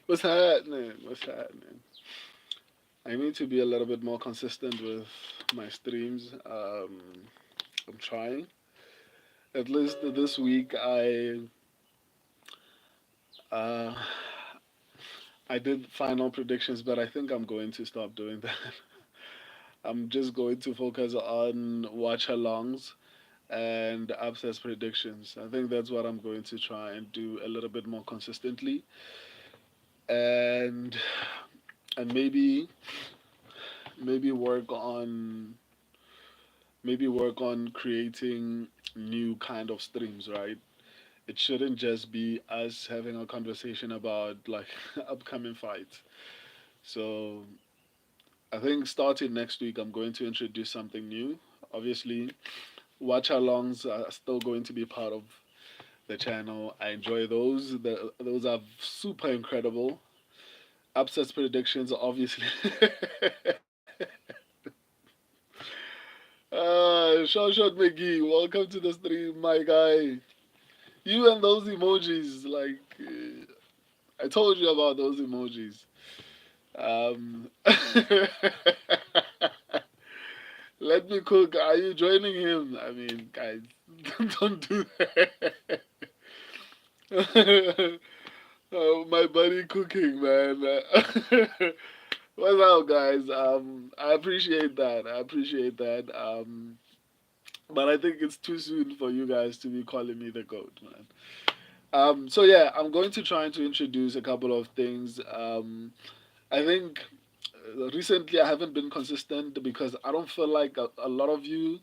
What's happening? What's happening? I need to be a little bit more consistent with my streams. I'm trying. At least this week, uh, I did final predictions, but I think I'm going to stop doing that. I'm just going to focus on watch alongs and upsets predictions. I think that's what I'm going to try and do a little bit more consistently, and and maybe work on creating new kind of streams, right? It shouldn't just be us having a conversation about like upcoming fights. So I think starting next week, I'm going to introduce something new. Obviously, watch alongs are still going to be part of the channel. I enjoy those. Those are super incredible. Upsets predictions, obviously. Shot McGee, welcome to the stream, my guy. You and those emojis, like, I told you about those emojis. Um, let me cook. Are you joining him? I mean, guys, don't do that. Oh, my buddy cooking, man. What's up, guys? I appreciate that. I appreciate that. But I think it's too soon for you guys to be calling me the goat, man. So yeah, I'm going to try to introduce a couple of things. I think recently I haven't been consistent because I don't feel like a lot of you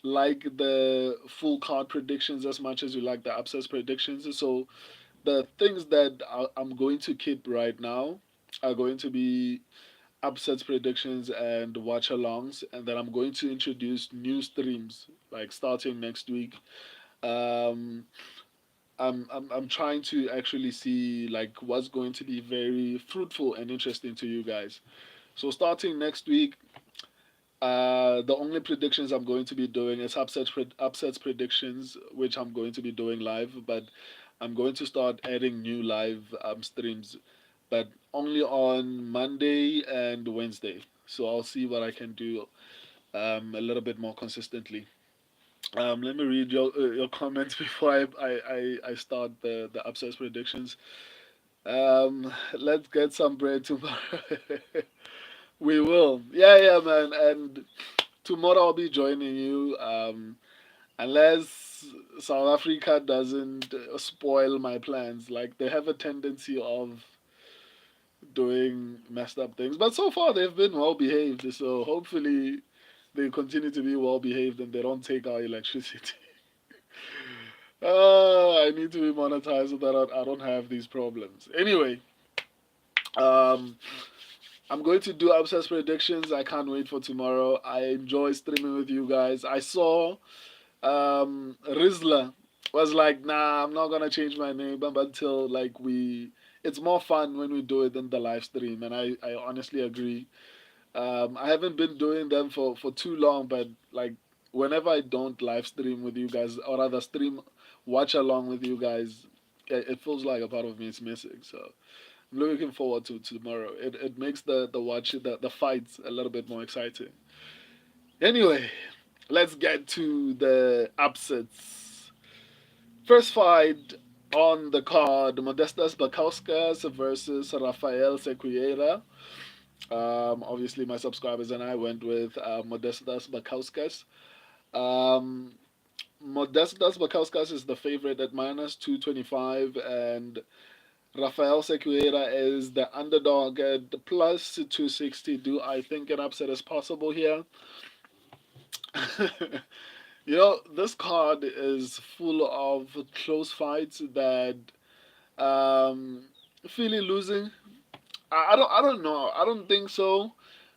like the full card predictions as much as you like the upsets predictions. So the things that I'm going to keep right now are going to be upsets predictions and watch alongs, and then I'm going to introduce new streams like starting next week. Um, I'm trying to actually see like what's going to be very fruitful and interesting to you guys. So starting next week, the only predictions I'm going to be doing is upsets predictions, which I'm going to be doing live. But I'm going to start adding new live streams, but only on Monday and Wednesday. So I'll see what I can do a little bit more consistently. Let me read your comments before I start the upsets predictions. Let's get some bread tomorrow. We will. Yeah, yeah, man. And tomorrow I'll be joining you. Unless South Africa doesn't spoil my plans. Like they have a tendency of doing messed up things, but so far they've been well behaved. So hopefully they continue to be well behaved and they don't take our electricity. I need to be monetized so that I don't have these problems. Anyway, um, I'm going to do upsets predictions. I can't wait for tomorrow. I enjoy streaming with you guys. I saw Rizla was like, nah, I'm not gonna change my name until like we. It's more fun when we do it in the live stream, and I honestly agree. I haven't been doing them for too long, but like whenever I don't live stream with you guys, or rather stream watch along with you guys, it feels like a part of me is missing. So I'm looking forward to tomorrow. It makes the fights a little bit more exciting. Anyway, let's get to the upsets. First fight on the card: Modestas Bakauskas versus Rafael Sequeira. Obviously, my subscribers and I went with Modestas Bakauskas. Um, Modestas Bakauskas is the favorite at minus 225, and Rafael Sequeira is the underdog at plus 260. Do I think an upset is possible here? This card is full of close fights that Philly losing. I don't know. I don't think so.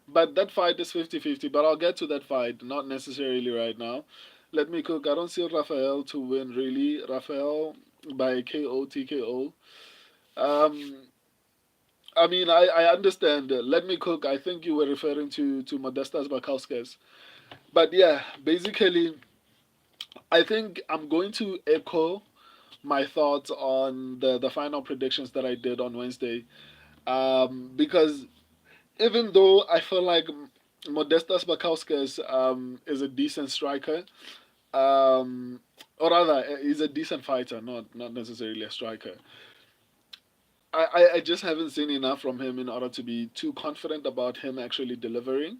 But that fight is 50-50. But I'll get to that fight, not necessarily right now. Let me cook. I don't see Rafael to win, really. Rafael by KO, TKO. Um, I mean, I understand. Let me cook. I think you were referring to Modestas Bakauskas. But yeah, basically, I think I'm going to echo my thoughts on the final predictions that I did on Wednesday. Because even though I feel like Modestas Bakauskas is a decent striker, um, or rather, he's a decent fighter, not necessarily a striker. I just haven't seen enough from him in order to be too confident about him actually delivering.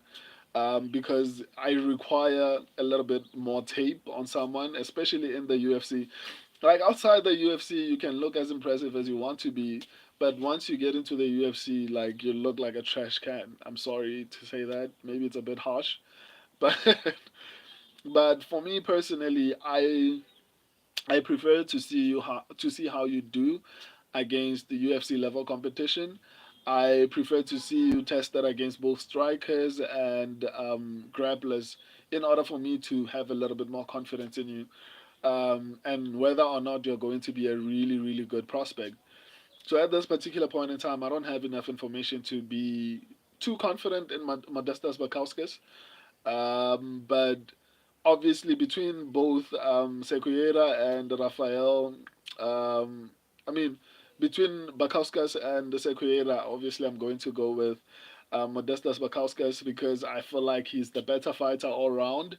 Because I require a little bit more tape on someone, especially in the UFC. Like outside the UFC, you can look as impressive as you want to be, but once you get into the UFC, like you look like a trash can. I'm sorry to say that. Maybe it's a bit harsh, but but for me personally, I prefer to see how you do against the UFC level competition. I prefer to see you tested against both strikers and grapplers in order for me to have a little bit more confidence in you, and whether or not you're going to be a really, really good prospect. So at this particular point in time, I don't have enough information to be too confident in Modestas Bakauskas. But obviously, between both Sequeira and Rafael, um, I mean, between Bakauskas and Sequeira, obviously, I'm going to go with Modestas Bakauskas because I feel like he's the better fighter all round.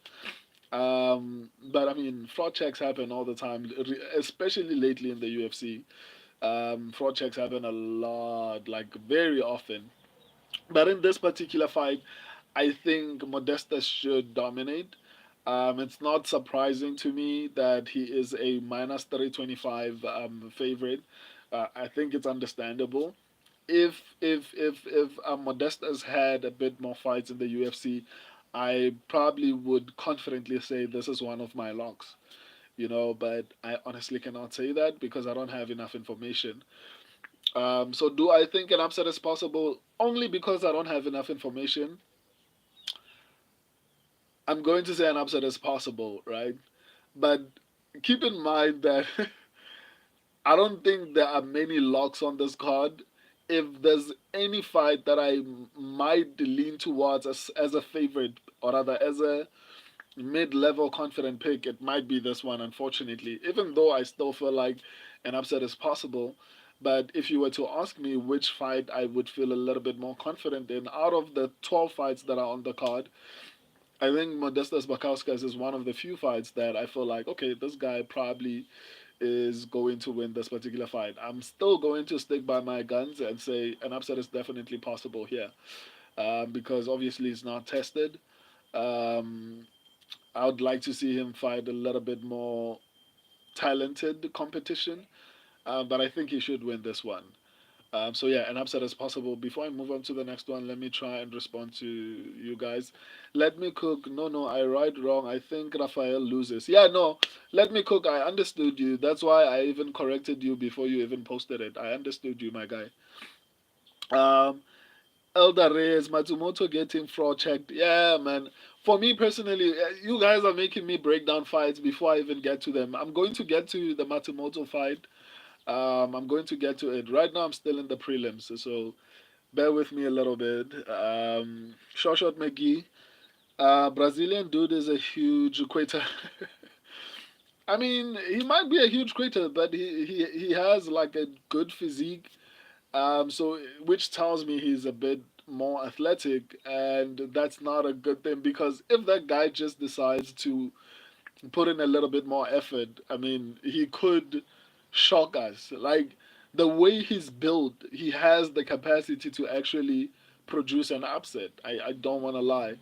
But I mean, fraud checks happen all the time, especially lately in the UFC. Fraud checks happen a lot, like very often. But in this particular fight, I think Modestas should dominate. It's not surprising to me that he is a minus 325 favorite. I think it's understandable. If Modestas had a bit more fights in the UFC, I probably would confidently say this is one of my locks. But I honestly cannot say that because I don't have enough information. So do I think an upset is possible? Only because I don't have enough information. I'm going to say an upset is possible, right? But keep in mind that I don't think there are many locks on this card. If there's any fight that I might lean towards as a favorite, or rather as a mid-level confident pick, it might be this one, unfortunately. Even though I still feel like an upset is possible. But if you were to ask me which fight I would feel a little bit more confident in out of the 12 fights that are on the card, I think Modestas Bakauskas is one of the few fights that I feel like, okay, this guy probably is going to win this particular fight. I'm still going to stick by my guns and say an upset is definitely possible here, because obviously it's not tested. Um, I would like to see him fight a little bit more talented competition, but I think he should win this one. So yeah, an upset is possible. Before I move on to the next one, let me try and respond to you guys. Let me cook. No, no, I write wrong. I think Rafael loses. Yeah, no, let me cook. I understood you. That's why I even corrected you before you even posted it. I understood you, my guy. Um, Elder Reyes, Matsumoto getting fraud checked. Yeah, man. For me personally, you guys are making me break down fights before I even get to them. I'm going to get to the Matsumoto fight. I'm going to get to it. Right now, I'm still in the prelims, so bear with me a little bit. Short McGee. Brazilian dude is a huge equator. I mean, he might be a huge creator, but he has like a good physique. So which tells me he's a bit more athletic, and that's not a good thing because if that guy just decides to put in a little bit more effort, I mean, he could shock us. Like the way he's built, he has the capacity to actually produce an upset. I don't want to lie.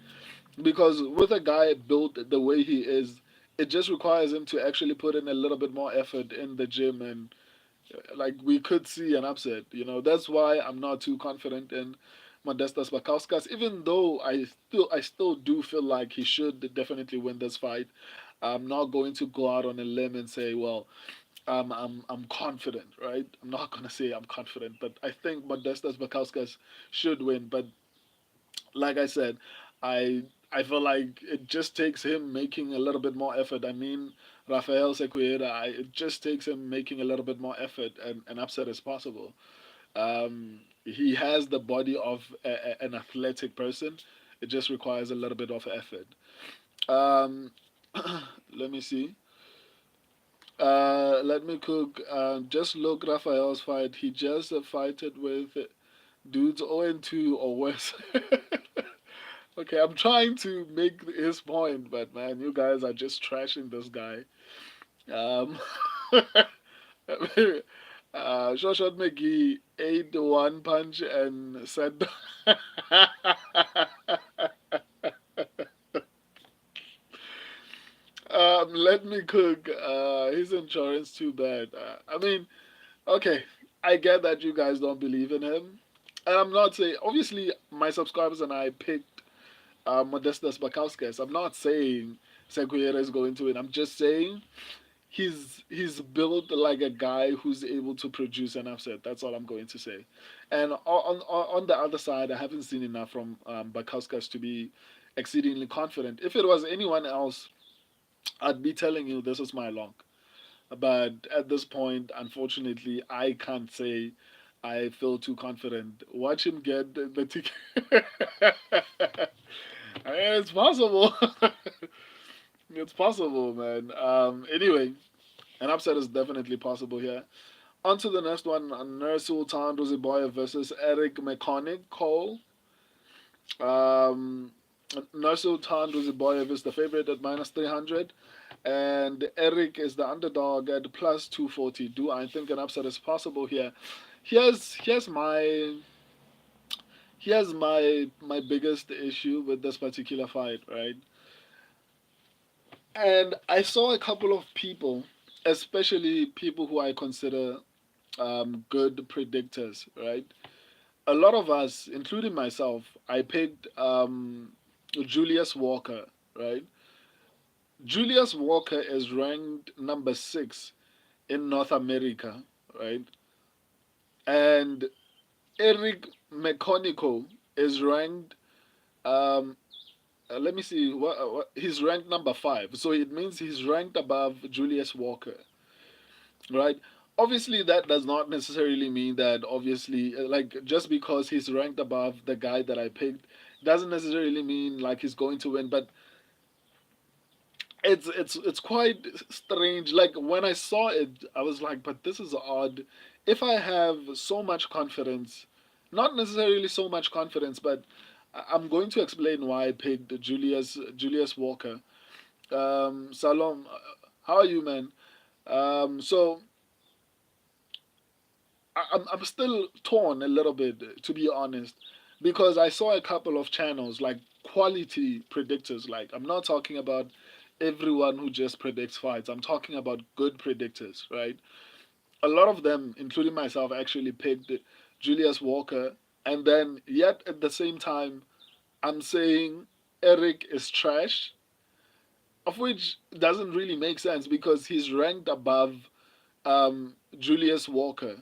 Because with a guy built the way he is, it just requires him to actually put in a little bit more effort in the gym, and like we could see an upset. That's why I'm not too confident in Modestas Bakauskas, even though I still do feel like he should definitely win this fight. I'm not going to go out on a limb and say, well, I'm confident, right? I'm not gonna say I'm confident, but I think Modestas Bakauskas should win. But like I said, I feel like it just takes him making a little bit more effort. I mean, Rafael Sequeira, it just takes him making a little bit more effort, and an upset is possible. He has the body of an athletic person. It just requires a little bit of effort. Um, let me see. Let me cook. Just look Rafael's fight. He just fighted with dudes 0-2 or worse. Okay, I'm trying to make his point, but man, you guys are just trashing this guy. Um, Shoshat McGee ate one punch and said, "Let me cook." His insurance too bad. I mean, okay, I get that you guys don't believe in him, and I'm not saying. Obviously, my subscribers and I picked Modestas Bakauskas. I'm not saying Seguera is going to win. I'm just saying he's built like a guy who's able to produce an upset. That's all I'm going to say. And on the other side, I haven't seen enough from Bakauskas to be exceedingly confident. If it was anyone else, I'd be telling you this is my lock. But at this point, unfortunately, I can't say I feel too confident. Watch him get the ticket. I mean, it's possible. It's possible, man. Anyway, an upset is definitely possible here. On to the next one, Nursul Tan Roziboya versus Eric McConaughey Cole. Um, Nursul Tan Roziboyev is the favorite at minus 300, and Eric is the underdog at plus 240. Do I think an upset is possible here? Here's my biggest issue with this particular fight, right? And I saw a couple of people, especially people who I consider good predictors, right? A lot of us, including myself, I picked Julius Walker, right? Julius Walker is ranked number 6 in North America, right? And Eric McConico is ranked. Um, Let me see. He's ranked number 5, so it means he's ranked above Julius Walker, right? Obviously, that does not necessarily mean that obviously, like just because he's ranked above the guy that I picked, doesn't necessarily mean like he's going to win. But it's quite strange. Like when I saw it, I was like, but this is odd. If I have so much confidence, not necessarily so much confidence, but I'm going to explain why I picked Julius Walker. Salom, how are you, man? So I'm still torn a little bit, to be honest, because I saw a couple of channels like quality predictors. Like I'm not talking about everyone who just predicts fights. I'm talking about good predictors, right? A lot of them, including myself, actually picked Julius Walker, and then yet at the same time, I'm saying Eric is trash, of which doesn't really make sense because he's ranked above Julius Walker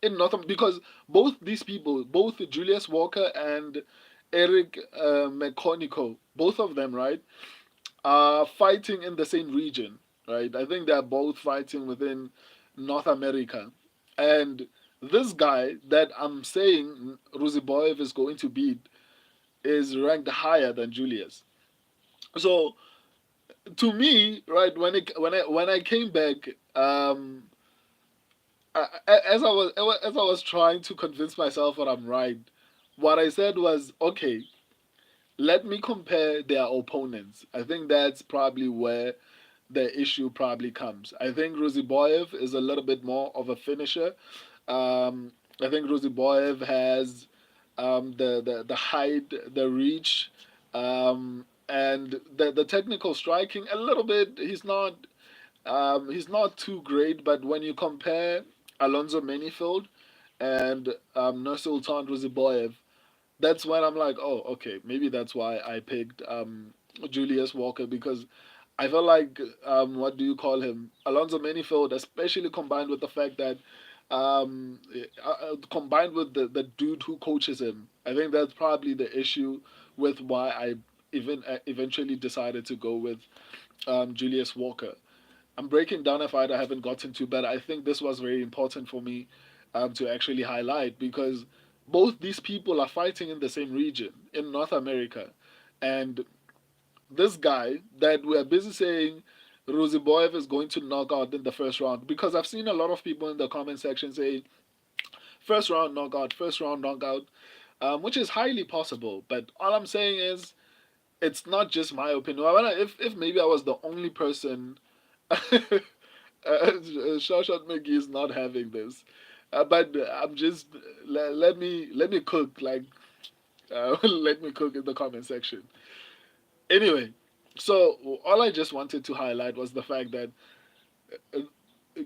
in Northam because both these people, both Julius Walker and Eric McConico, both of them, right, are fighting in the same region, right? I think they're both fighting within North America, and this guy that I'm saying Ruziboyev is going to beat is ranked higher than Julius. So to me, right, when I came back, as I was trying to convince myself that I'm right, what I said was, okay, let me compare their opponents. I think that's probably where the issue probably comes. I think Ruziboyev is a little bit more of a finisher. I think Ruziboyev has the height, the reach, and the technical striking. A little bit, he's not too great, but when you compare Alonzo Manifield and Nursultan Ruziboyev, that's when I'm like, oh, okay, maybe that's why I picked Julius Walker because I felt like what do you call him, Alonzo Manifield, especially combined with the fact that combined with the dude who coaches him, I think that's probably the issue with why I even eventually decided to go with Julius Walker. I'm breaking down a fight I haven't gotten to, but I think this was very important for me to actually highlight because both these people are fighting in the same region in North America, and this guy that we're busy saying Roziboyev is going to knock out in the first round, because I've seen a lot of people in the comment section say first round knockout, first round knockout, which is highly possible. But all I'm saying is it's not just my opinion. If maybe I was the only person, Shawshot McGee is not having this. But I'm just let me cook like let me cook in the comment section. Anyway, so all I just wanted to highlight was the fact that uh,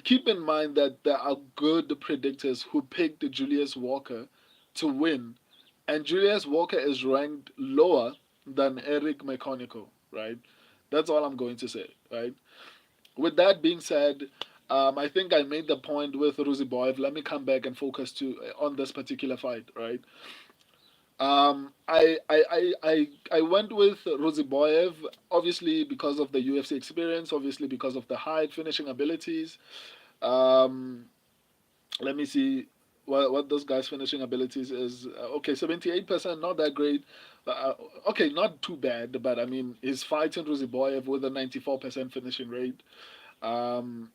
keep in mind that there are good predictors who picked Julius Walker to win, and Julius Walker is ranked lower than Eric McConical, right? That's all I'm going to say, right? With that being said, I think I made the point with Ruziboyev. Let me come back and focus to on this particular fight, right? I went with Ruziboyev, obviously because of the UFC experience, obviously because of the height, finishing abilities. Um, Let me see what those guys' finishing abilities is. Okay, 78%, not that great. Okay, not too bad, but I mean, he's fighting Ruziboyev with a 94% finishing rate. Um,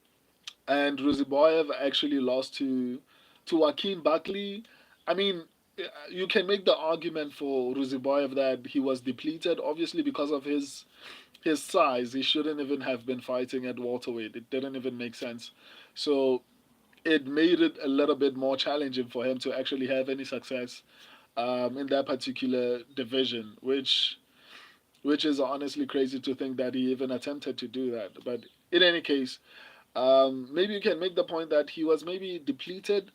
and Ruziboyev actually lost to Joaquin Buckley. I mean, you can make the argument for Ruziboyev that he was depleted, obviously because of his size. He shouldn't even have been fighting at welterweight. It didn't even make sense. So it made it a little bit more challenging for him to actually have any success in that particular division, which is honestly crazy to think that he even attempted to do that. But in any case, maybe you can make the point that he was maybe depleted.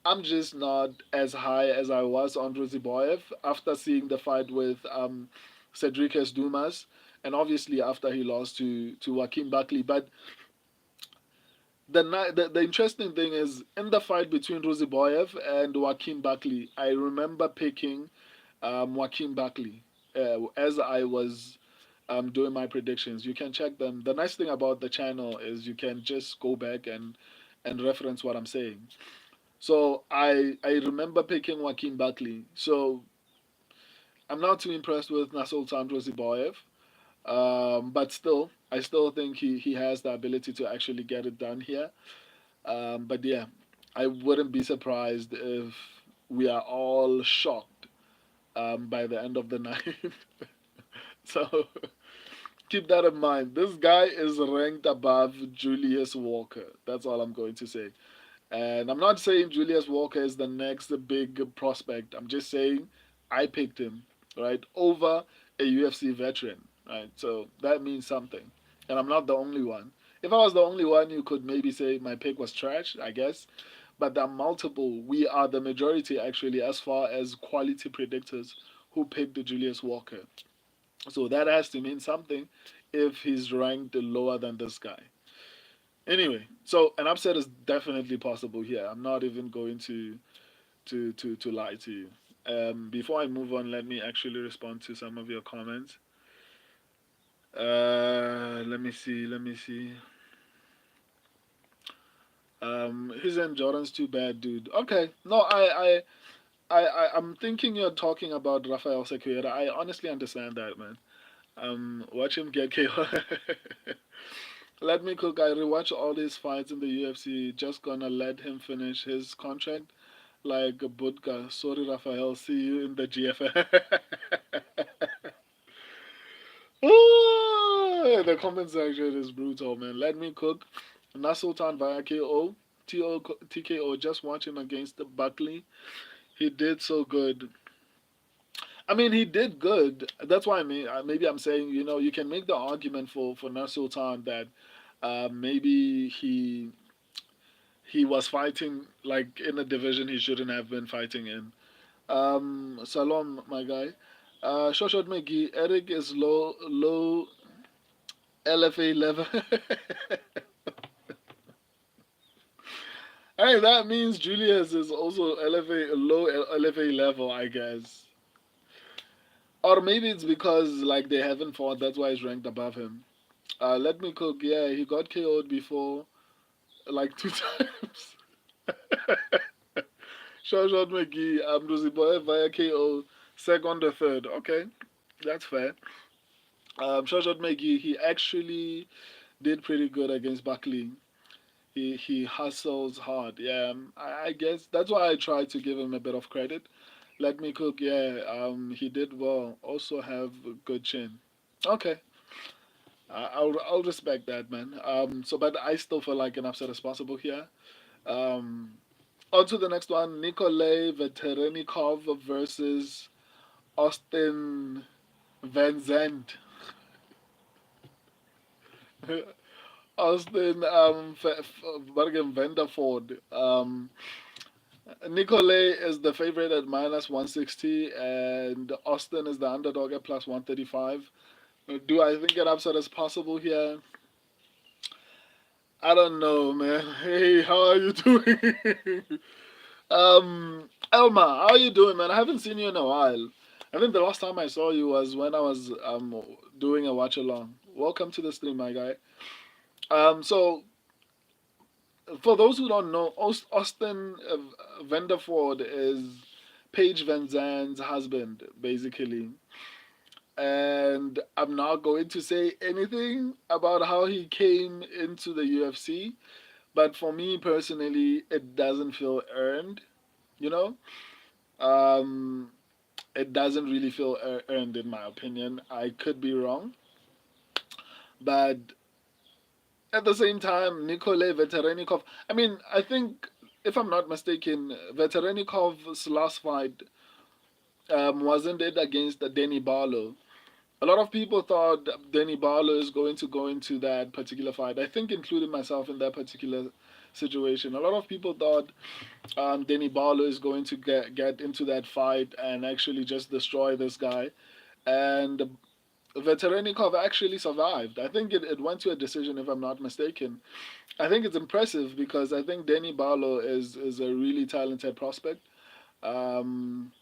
I'm just not as high as I was on Ruziboyev after seeing the fight with Cedricus Dumas, and obviously after he lost to Joaquin Buckley. But the interesting thing is in the fight between Ruziboyev and Joaquin Buckley, I remember picking Joaquin Buckley as I was doing my predictions. You can check them. The nice thing about the channel is you can just go back and reference what I'm saying. So I remember picking Joaquin Buckley. So I'm not too impressed with Nasultan Ruziboyev. But still, I still think he has the ability to actually get it done here. But yeah, I wouldn't be surprised if we are all shocked by the end of the night. So keep that in mind. This guy is ranked above Julius Walker. That's all I'm going to say. And I'm not saying Julius Walker is the next big prospect. I'm just saying I picked him, right, over a UFC veteran, right? So that means something. And I'm not the only one. If I was the only one, you could maybe say my pick was trash, I guess. But there are multiple. We are the majority, actually, as far as quality predictors who picked the Julius Walker. So that has to mean something if he's ranked lower than this guy. Anyway, so an upset is definitely possible here. I'm not even going to lie to you. Before I move on, let me actually respond to some of your comments. Let me see. Let me see. His and Jordan's too bad, dude. Okay, no, I'm thinking you're talking about Rafael Sequeira. I honestly understand that, man. Watch him get KO. Let me cook. I rewatch all these fights in the UFC. Just gonna let him finish his contract like Budka. Sorry, Rafael. See you in the GFL. The comment section is brutal, man. Let me cook. Nasultan via KO. TKO just watching against Buckley. He did so good. I mean, he did good. That's why maybe I'm saying, you can make the argument for Nasultan that maybe he was fighting like in a division he shouldn't have been fighting in. Salom, my guy. Shoshot McGee, Eric is low LFA level. Hey, that means Julius is also low LFA level, I guess. Or maybe it's because like they haven't fought, that's why he's ranked above him. Let me cook. Yeah, he got KO'd before, like two times. Shawshot McGee, Amduziboy via KO, second or third. Okay, that's fair. Shawshot McGee, he actually did pretty good against Buckley. He hustles hard. Yeah, I guess that's why I try to give him a bit of credit. Let me cook. Yeah, he did well. Also have a good chin. Okay, I'll respect that, man. So but I still feel like an upset as possible here. Um, on to the next one: Nikolay Veterenikov versus Austin Van Zandt. Austin Bergen Vanderford. Nicolay is the favorite at minus 160, and Austin is the underdog at plus 135. Do I think an upset is possible here? I don't know, man. Hey, how are you doing? Elma, how are you doing, man? I haven't seen you in a while. I think the last time I saw you was when I was doing a watch along. Welcome to the stream, my guy. So for those who don't know, Austin Vanderford is Paige Van Zandt's husband, basically. And I'm not going to say anything about how he came into the UFC, but for me personally, it doesn't feel earned, you know? Um, it doesn't really feel earned, in my opinion. I could be wrong, but at the same time, Nikolay Veterenikov, I mean, I think, if I'm not mistaken, Veterenikov's last fight wasn't it against Denny Barlow? A lot of people thought Denny Barlow is going to go into that particular fight. I think, including myself in that particular situation. A lot of people thought Denny Barlow is going to get into that fight and actually just destroy this guy. And Veterenikov actually survived. I think it went to a decision, if I'm not mistaken. I think it's impressive because I think Denny Barlow is a really talented prospect. Um,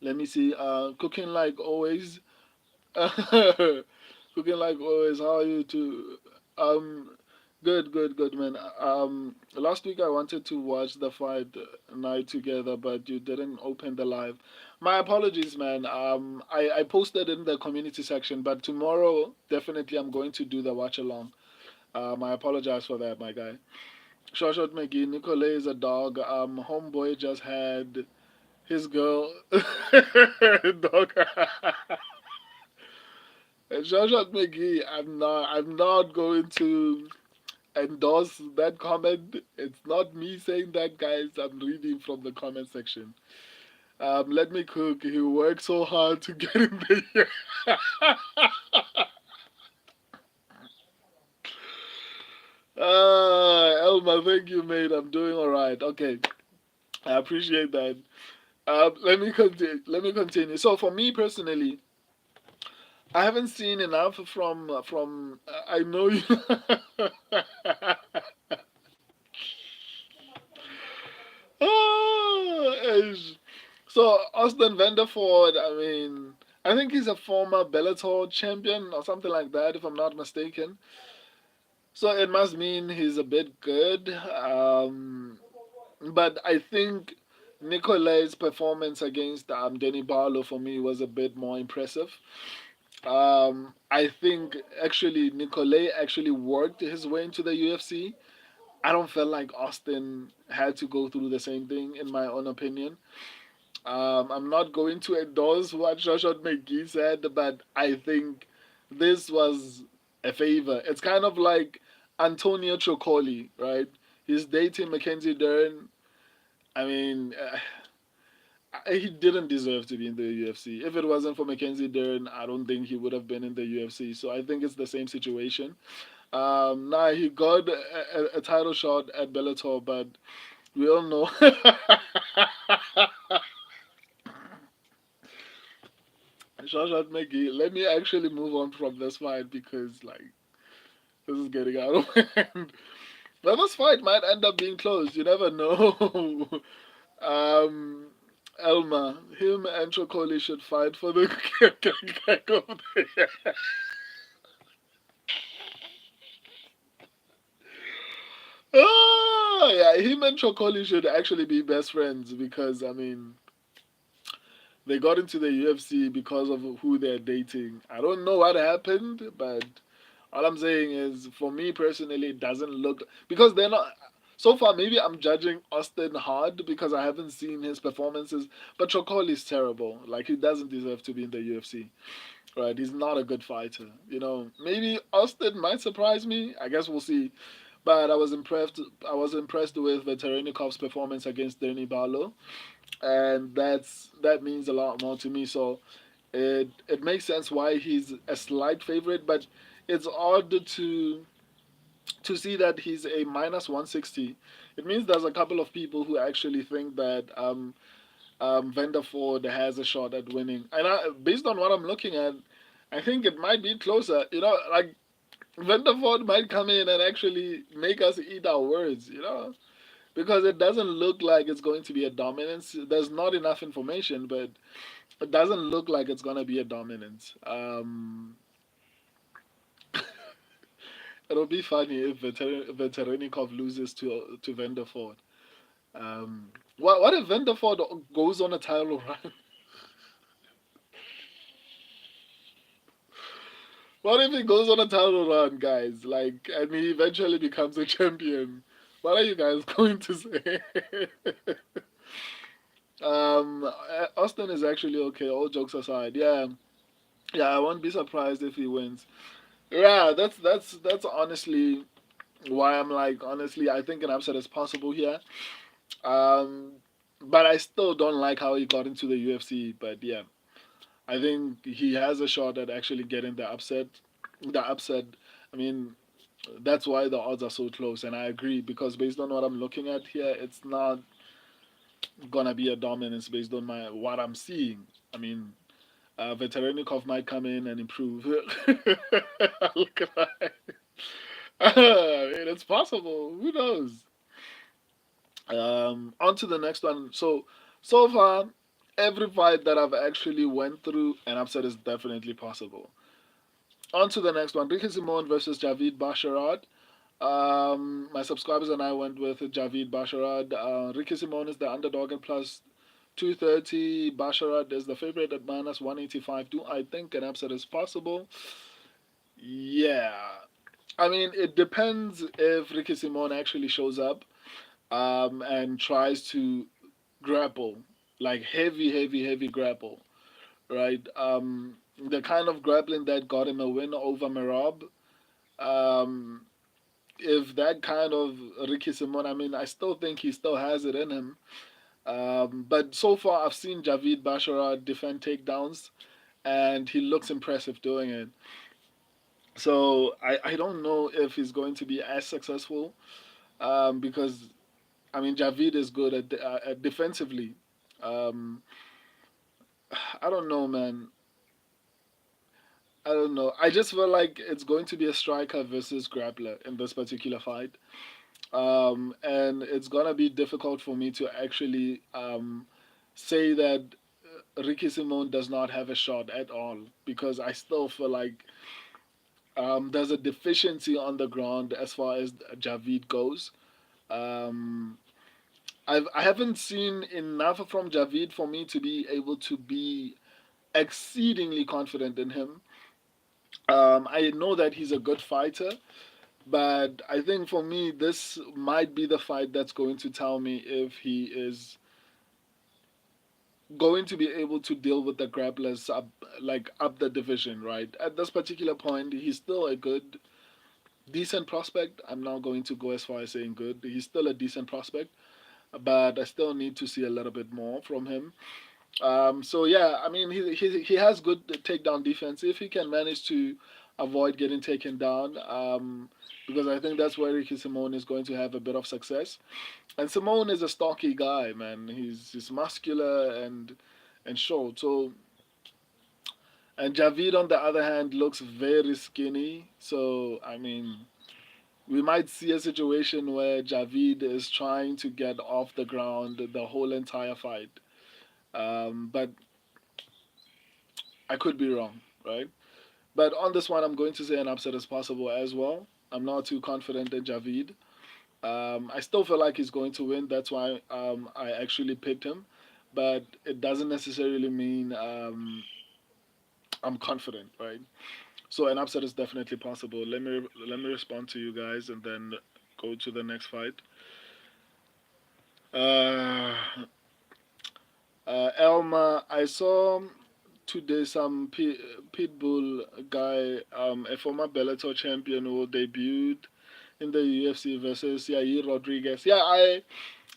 Let me see. Cooking like always. Cooking like always. How are you too? Um, good, man. Last week I wanted to watch the fight night together, but you didn't open the live. My apologies, man. I posted in the community section, but tomorrow definitely I'm going to do the watch along. I apologize for that, my guy. Short McGee, Nicolay is a dog. Homeboy just had his girl dog. And Short McGee, I'm not going to endorse that comment. It's not me saying that, guys. I'm reading from the comment section. Let me cook. He worked so hard to get in there. Elma, thank you, mate. I'm doing all right. Okay, I appreciate that. Let me continue. So for me personally, I haven't seen enough from. I know you. Ah, so Austin Vanderford, I mean, I think he's a former Bellator champion or something like that, if I'm not mistaken. So it must mean he's a bit good. But I think Nicolay's performance against Denny Barlow for me was a bit more impressive. I think actually Nicolay actually worked his way into the UFC. I don't feel like Austin had to go through the same thing, in my own opinion. I'm not going to endorse what Joshua McGee said, but I think this was a favor. It's kind of like Antonio Trocoli, right? He's dating Mackenzie Dern. I mean, he didn't deserve to be in the UFC. If it wasn't for Mackenzie Dern, I don't think he would have been in the UFC. So I think it's the same situation. Now he got a title shot at Bellator, but we all know. Shashat Megi, let me actually move on from this fight because like this is getting out of hand. But this fight might end up being close. You never know. um, Elma, him and Chokoli should fight for the kick of the year. Oh, yeah, him and Chokoli should actually be best friends because I mean they got into the UFC because of who they're dating. I don't know what happened, but All I'm saying is, for me personally, it doesn't look, because they're not. So far, maybe I'm judging Austin hard because I haven't seen his performances. But Chokol is terrible. Like, he doesn't deserve to be in the UFC. Right? He's not a good fighter. Maybe Austin might surprise me. I guess we'll see. But I was impressed. I was impressed with Veteranikov's performance against Danny Barlow, and that means a lot more to me. So it makes sense why he's a slight favorite, but it's odd to see that he's a minus 160. It means there's a couple of people who actually think that Vanderford has a shot at winning, and based on what I'm looking at, I think it might be closer. Like, Vanderford might come in and actually make us eat our words. Because it doesn't look like it's going to be a dominance. There's not enough information, but it doesn't look like it's gonna be a dominance. It'll be funny if Veterenikov loses to Vanderford. What if Vanderford goes on a title run? What if he goes on a title run, guys? Like, and he eventually becomes a champion? What are you guys going to say? Austin is actually okay. All jokes aside, yeah, yeah, I won't be surprised if he wins. Yeah, that's honestly why I'm like, honestly, I think an upset is possible here. Um, but I still don't like how he got into the UFC. But yeah, I think he has a shot at actually getting the upset. The upset. I mean, that's why the odds are so close, and I agree because based on what I'm looking at here, it's not gonna be a dominance based on my what I'm seeing. I mean, Veterenikov might come in and improve. Look at that. It's possible. Who knows? On to the next one. So far, every fight that I've actually went through, an upset is definitely possible. On to the next one. Ricky Simon versus Javid Basharat. My subscribers and I went with Javid Basharat. Ricky Simon is the underdog at plus 230. Basharat is the favorite at minus 185. Do I think an upset is possible? Yeah. I mean, it depends if Ricky Simon actually shows up and tries to grapple, like heavy, heavy, heavy grapple, right? The kind of grappling that got him a win over Merab. Um, if that kind of Ricky Simon, I mean, I still think he still has it in him. But so far, I've seen Javid Bashara defend takedowns, and he looks impressive doing it. So I don't know if he's going to be as successful because I mean Javid is good at defensively. Um, I don't know, man. I don't know. I just feel like it's going to be a striker versus grappler in this particular fight. And it's gonna be difficult for me to actually say that Ricky Simon does not have a shot at all because I still feel like there's a deficiency on the ground as far as Javid goes. Um, I haven't seen enough from Javid for me to be able to be exceedingly confident in him. I know that he's a good fighter, but I think for me, this might be the fight that's going to tell me if he is going to be able to deal with the grapplers up, like up the division, right? At this particular point, he's still a good, decent prospect. I'm not going to go as far as saying good. He's still a decent prospect, but I still need to see a little bit more from him. So yeah, I mean he has good takedown defense if he can manage to avoid getting taken down. Because I think that's where Ricky Simone is going to have a bit of success. And Simone is a stocky guy, man. He's muscular and short. So and Javid on the other hand looks very skinny. So I mean we might see a situation where Javid is trying to get off the ground the whole entire fight. But I could be wrong, right? But on this one, I'm going to say an upset as possible as well. I'm not too confident in Javid. I still feel like he's going to win. That's why I actually picked him. But it doesn't necessarily mean I'm confident, right? So an upset is definitely possible. Let me respond to you guys and then go to the next fight. Uh, Elma, I saw today some Pitbull guy, a former Bellator champion who debuted in the UFC versus Yair Rodriguez. Yeah, I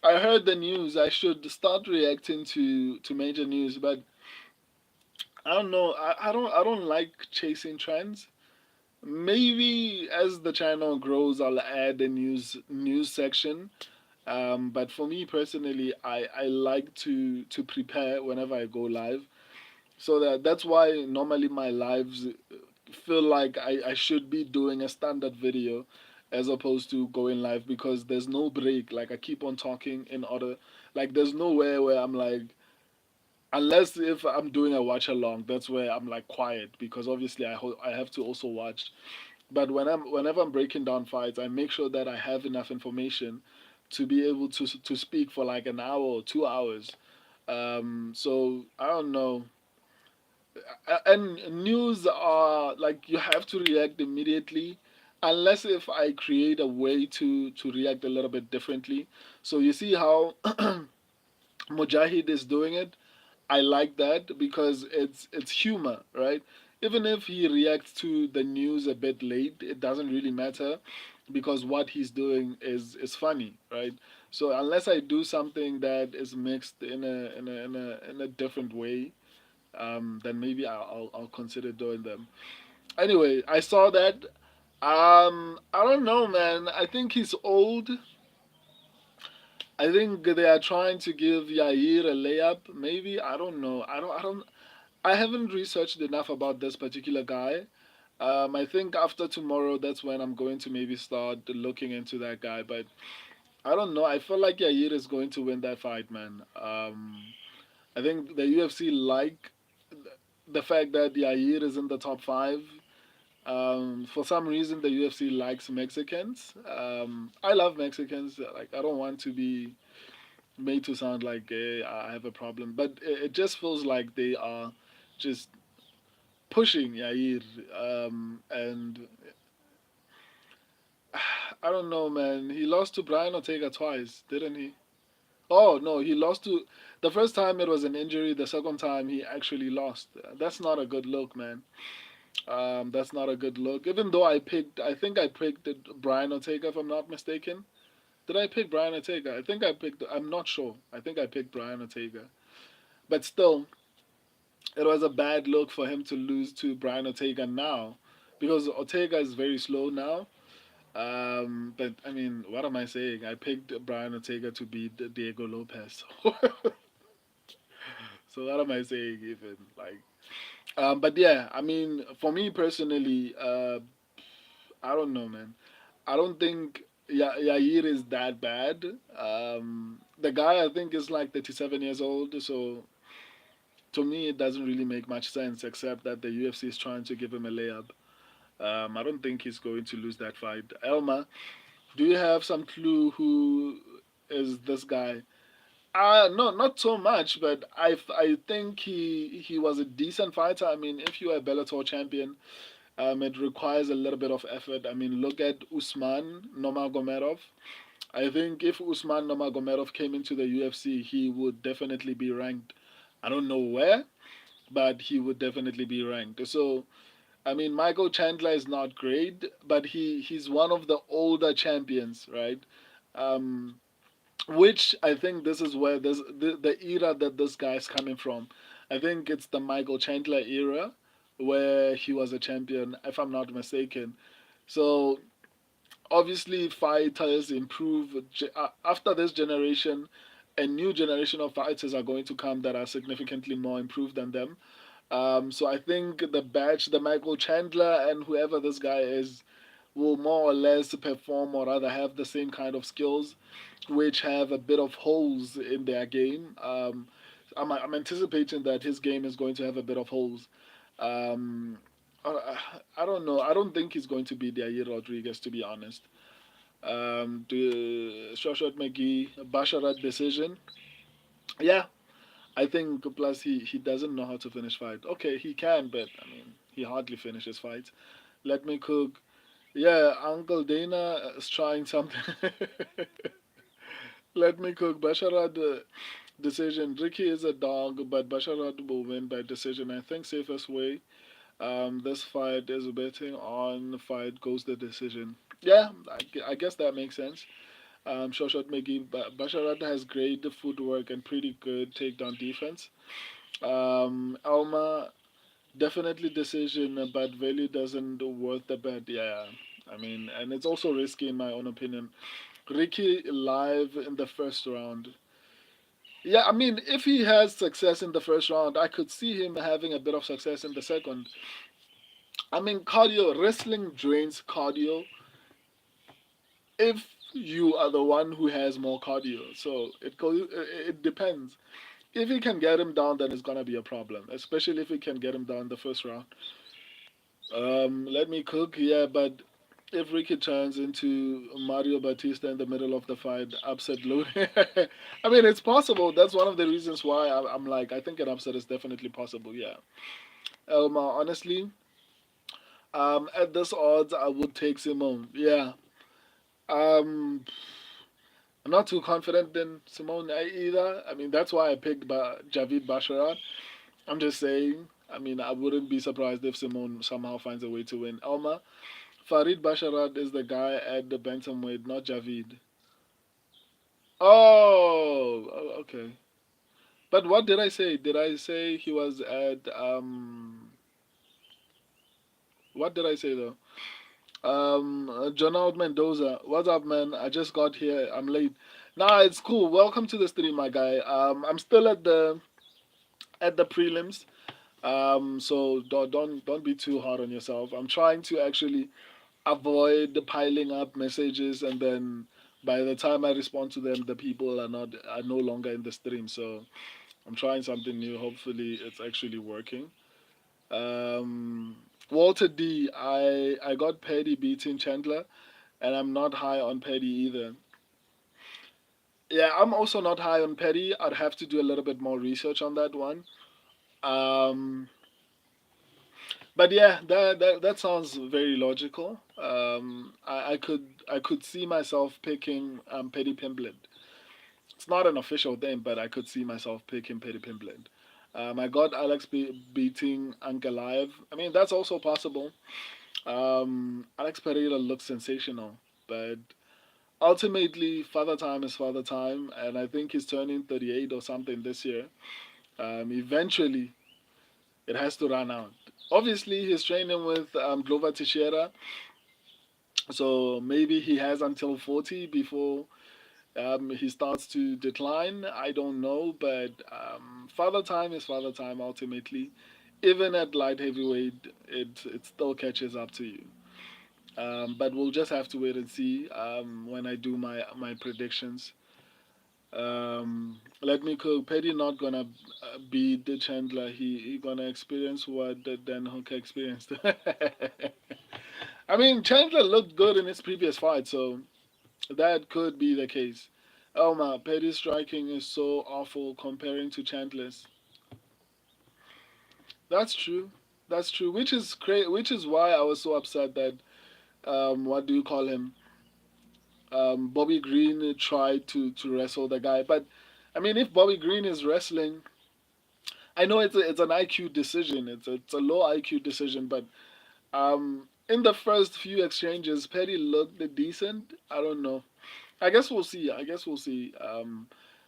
heard the news. I should start reacting to major news, but I don't know. I don't like chasing trends. Maybe as the channel grows, I'll add a news section. But for me personally, I like to prepare whenever I go live. So that's why normally my lives feel like I should be doing a standard video as opposed to going live because there's no break. Like I keep on talking in order, like there's nowhere where I'm like, unless if I'm doing a watch along, that's where I'm like quiet because obviously I have to also watch. But whenever I'm breaking down fights, I make sure that I have enough information to be able to speak for like an hour or 2 hours. So I don't know. And news are like you have to react immediately, unless if I create a way to react a little bit differently. So you see how Mujahid is doing it. I like that because it's humor, right? Even if he reacts to the news a bit late, it doesn't really matter because what he's doing is funny, right? So unless I do something that is mixed in a different way, then maybe I'll consider doing them. Anyway, I saw that. I don't know, man. I think he's old. I think they are trying to give Yair a layup. Maybe I don't know. I don't. I haven't researched enough about this particular guy. I think after tomorrow, that's when I'm going to maybe start looking into that guy. But I don't know. I feel like Yair is going to win that fight, man. I think the UFC like the fact that Yair is in the top five. For some reason, the UFC likes Mexicans. I love Mexicans. Like I don't want to be made to sound like I have a problem, but it just feels like they are just pushing Yair. And I don't know, man. He lost to Brian Ortega twice, didn't he? Oh no, he lost to the first time it was an injury. The second time he actually lost. That's not a good look, man. That's not a good look. Even though I think I picked Brian Ortega if I'm not mistaken. Did I pick Brian Ortega? I think I picked. I'm not sure. I think I picked Brian Ortega. But still, it was a bad look for him to lose to Brian Ortega now, because Ortega is very slow now. But I mean, what am I saying? I picked Brian Ortega to beat Diego Lopez. So what am I saying even? Like, but yeah, I mean, for me personally, I don't know, man. I don't think Yair is that bad. The guy I think is like 37 years old, so to me it doesn't really make much sense except that the UFC is trying to give him a layup. I don't think he's going to lose that fight. Elma, do you have some clue who is this guy? No, not so much, but I think he was a decent fighter. I mean, if you are a Bellator champion, it requires a little bit of effort. I mean, look at Usman Nomagomedov. I think if Usman Nomagomedov came into the UFC, he would definitely be ranked. I don't know where, but he would definitely be ranked. So I mean, Michael Chandler is not great, but he's one of the older champions, right? Um, which I think this is where this the era that this guy's coming from. I think it's the Michael Chandler era where he was a champion, if I'm not mistaken. So obviously, fighters improve after this generation. A new generation of fighters are going to come that are significantly more improved than them. So I think the batch, the Michael Chandler and whoever this guy is, will more or less perform or rather have the same kind of skills, which have a bit of holes in their game. I'm anticipating that his game is going to have a bit of holes. Um, I don't know. I don't think he's going to be Yair Rodriguez, to be honest. The Shoshat McGee, Basharat decision. Yeah, I think plus he doesn't know how to finish fight. Okay, he can, but I mean He hardly finishes fights. Let me cook. Yeah, Uncle Dana is trying something. Let me cook. Basharat decision. Ricky is a dog, but Basharat will win by decision. I think safest way. This fight is betting on fight goes the decision. Yeah, I guess that makes sense. Shoshot McGee, Basharat has great footwork and pretty good takedown defense. Alma, definitely decision, but value doesn't worth the bet. Yeah, I mean, and it's also risky in my own opinion. Ricky live in the first round. Yeah, I mean, if he has success in the first round, I could see him having a bit of success in the second. I mean, cardio, wrestling drains cardio if you are the one who has more cardio. So it depends. If he can get him down, then it's gonna be a problem, especially if he can get him down the first round. Let me cook, yeah, but if Ricky turns into Mario Batista in the middle of the fight, upset Lou. I mean, it's possible. That's one of the reasons why I'm like, I think an upset is definitely possible. Yeah, Elma, honestly, at this odds, I would take Simone. Yeah, um, I'm not too confident in Simone either. I mean, that's why I picked Javid Basharat. I'm just saying. I mean, I wouldn't be surprised if Simone somehow finds a way to win. Elma, Farid Basharat is the guy at the bantamweight, not Javid. Okay. But what did I say? Did I say he was at What did I say though? Jonald Mendoza. What's up, man? I just got here. I'm late. Nah, it's cool. Welcome to the stream, my guy. I'm still at the prelims. So don't be too hard on yourself. I'm trying to actually avoid the piling up messages, and then by the time I respond to them, the people are no longer in the stream. So I'm trying something new. Hopefully, it's actually working. Um, Walter D, I got Petty beating Chandler, and I'm not high on Petty either. Yeah, I'm also not high on Petty. I'd have to do a little bit more research on that one. Um, but yeah, that sounds very logical. I could see myself picking Petty Pimblett. It's not an official thing, but I could see myself picking Petty Pimblett. I got Alex beating Ankalaev. I mean, that's also possible. Alex Pereira looks sensational, but ultimately, Father Time is Father Time, and I think he's turning 38 or something this year. Eventually, it has to run out. Obviously, he's training with Glover Teixeira, so maybe he has until 40 before he starts to decline. I don't know, but Father Time is Father Time ultimately. Even at light heavyweight, it still catches up to you. But we'll just have to wait and see when I do my predictions. Let me cook. Petty not gonna beat the Chandler. He gonna experience what the Dan Hooker experienced. I mean, Chandler looked good in his previous fight, so that could be the case. Oh my, Petty's striking is so awful comparing to Chandler's. That's true. That's true. Which is why I was so upset that what do you call him? Bobby Green tried to wrestle the guy, but I mean, if Bobby Green is wrestling, I know it's an IQ decision. It's a low IQ decision, but in the first few exchanges, Petty looked decent. I don't know. I guess we'll see. I guess we'll see.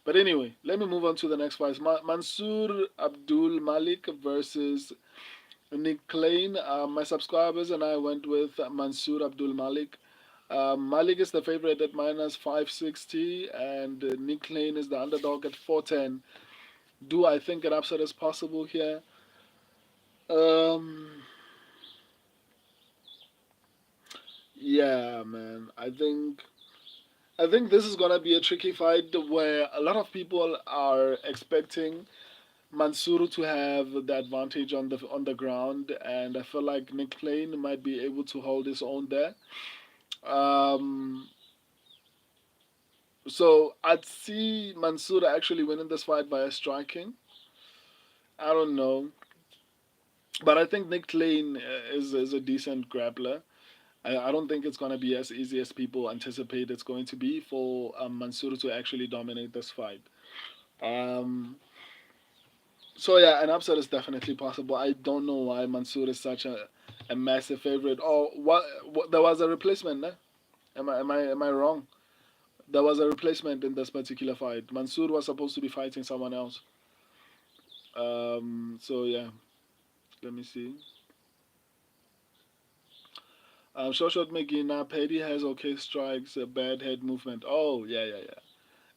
But anyway, let me move on to the next fight. Mansoor Abdul Malik versus Nick Klein. My subscribers and I went with Mansoor Abdul Malik. Malik is the favorite at minus 560, and Nick Klein is the underdog at 410. Do I think an upset is possible here? Um, yeah, man. I think this is gonna be a tricky fight where a lot of people are expecting Mansoor to have the advantage on the ground, and I feel like Nick Klein might be able to hold his own there. Um, so I'd see Mansoor actually winning this fight via striking. I don't know. But I think Nick Lane is a decent grappler. I don't think it's going to be as easy as people anticipate it's going to be for Mansoor to actually dominate this fight. Um, so yeah, an upset is definitely possible. I don't know why Mansoor is such a massive favorite. Oh, what? There was a replacement, ne? Am I wrong? There was a replacement in this particular fight. Mansoor was supposed to be fighting someone else. So yeah, let me see. Shoshat McGee, Petty has okay strikes, a bad head movement. Oh, yeah, yeah, yeah.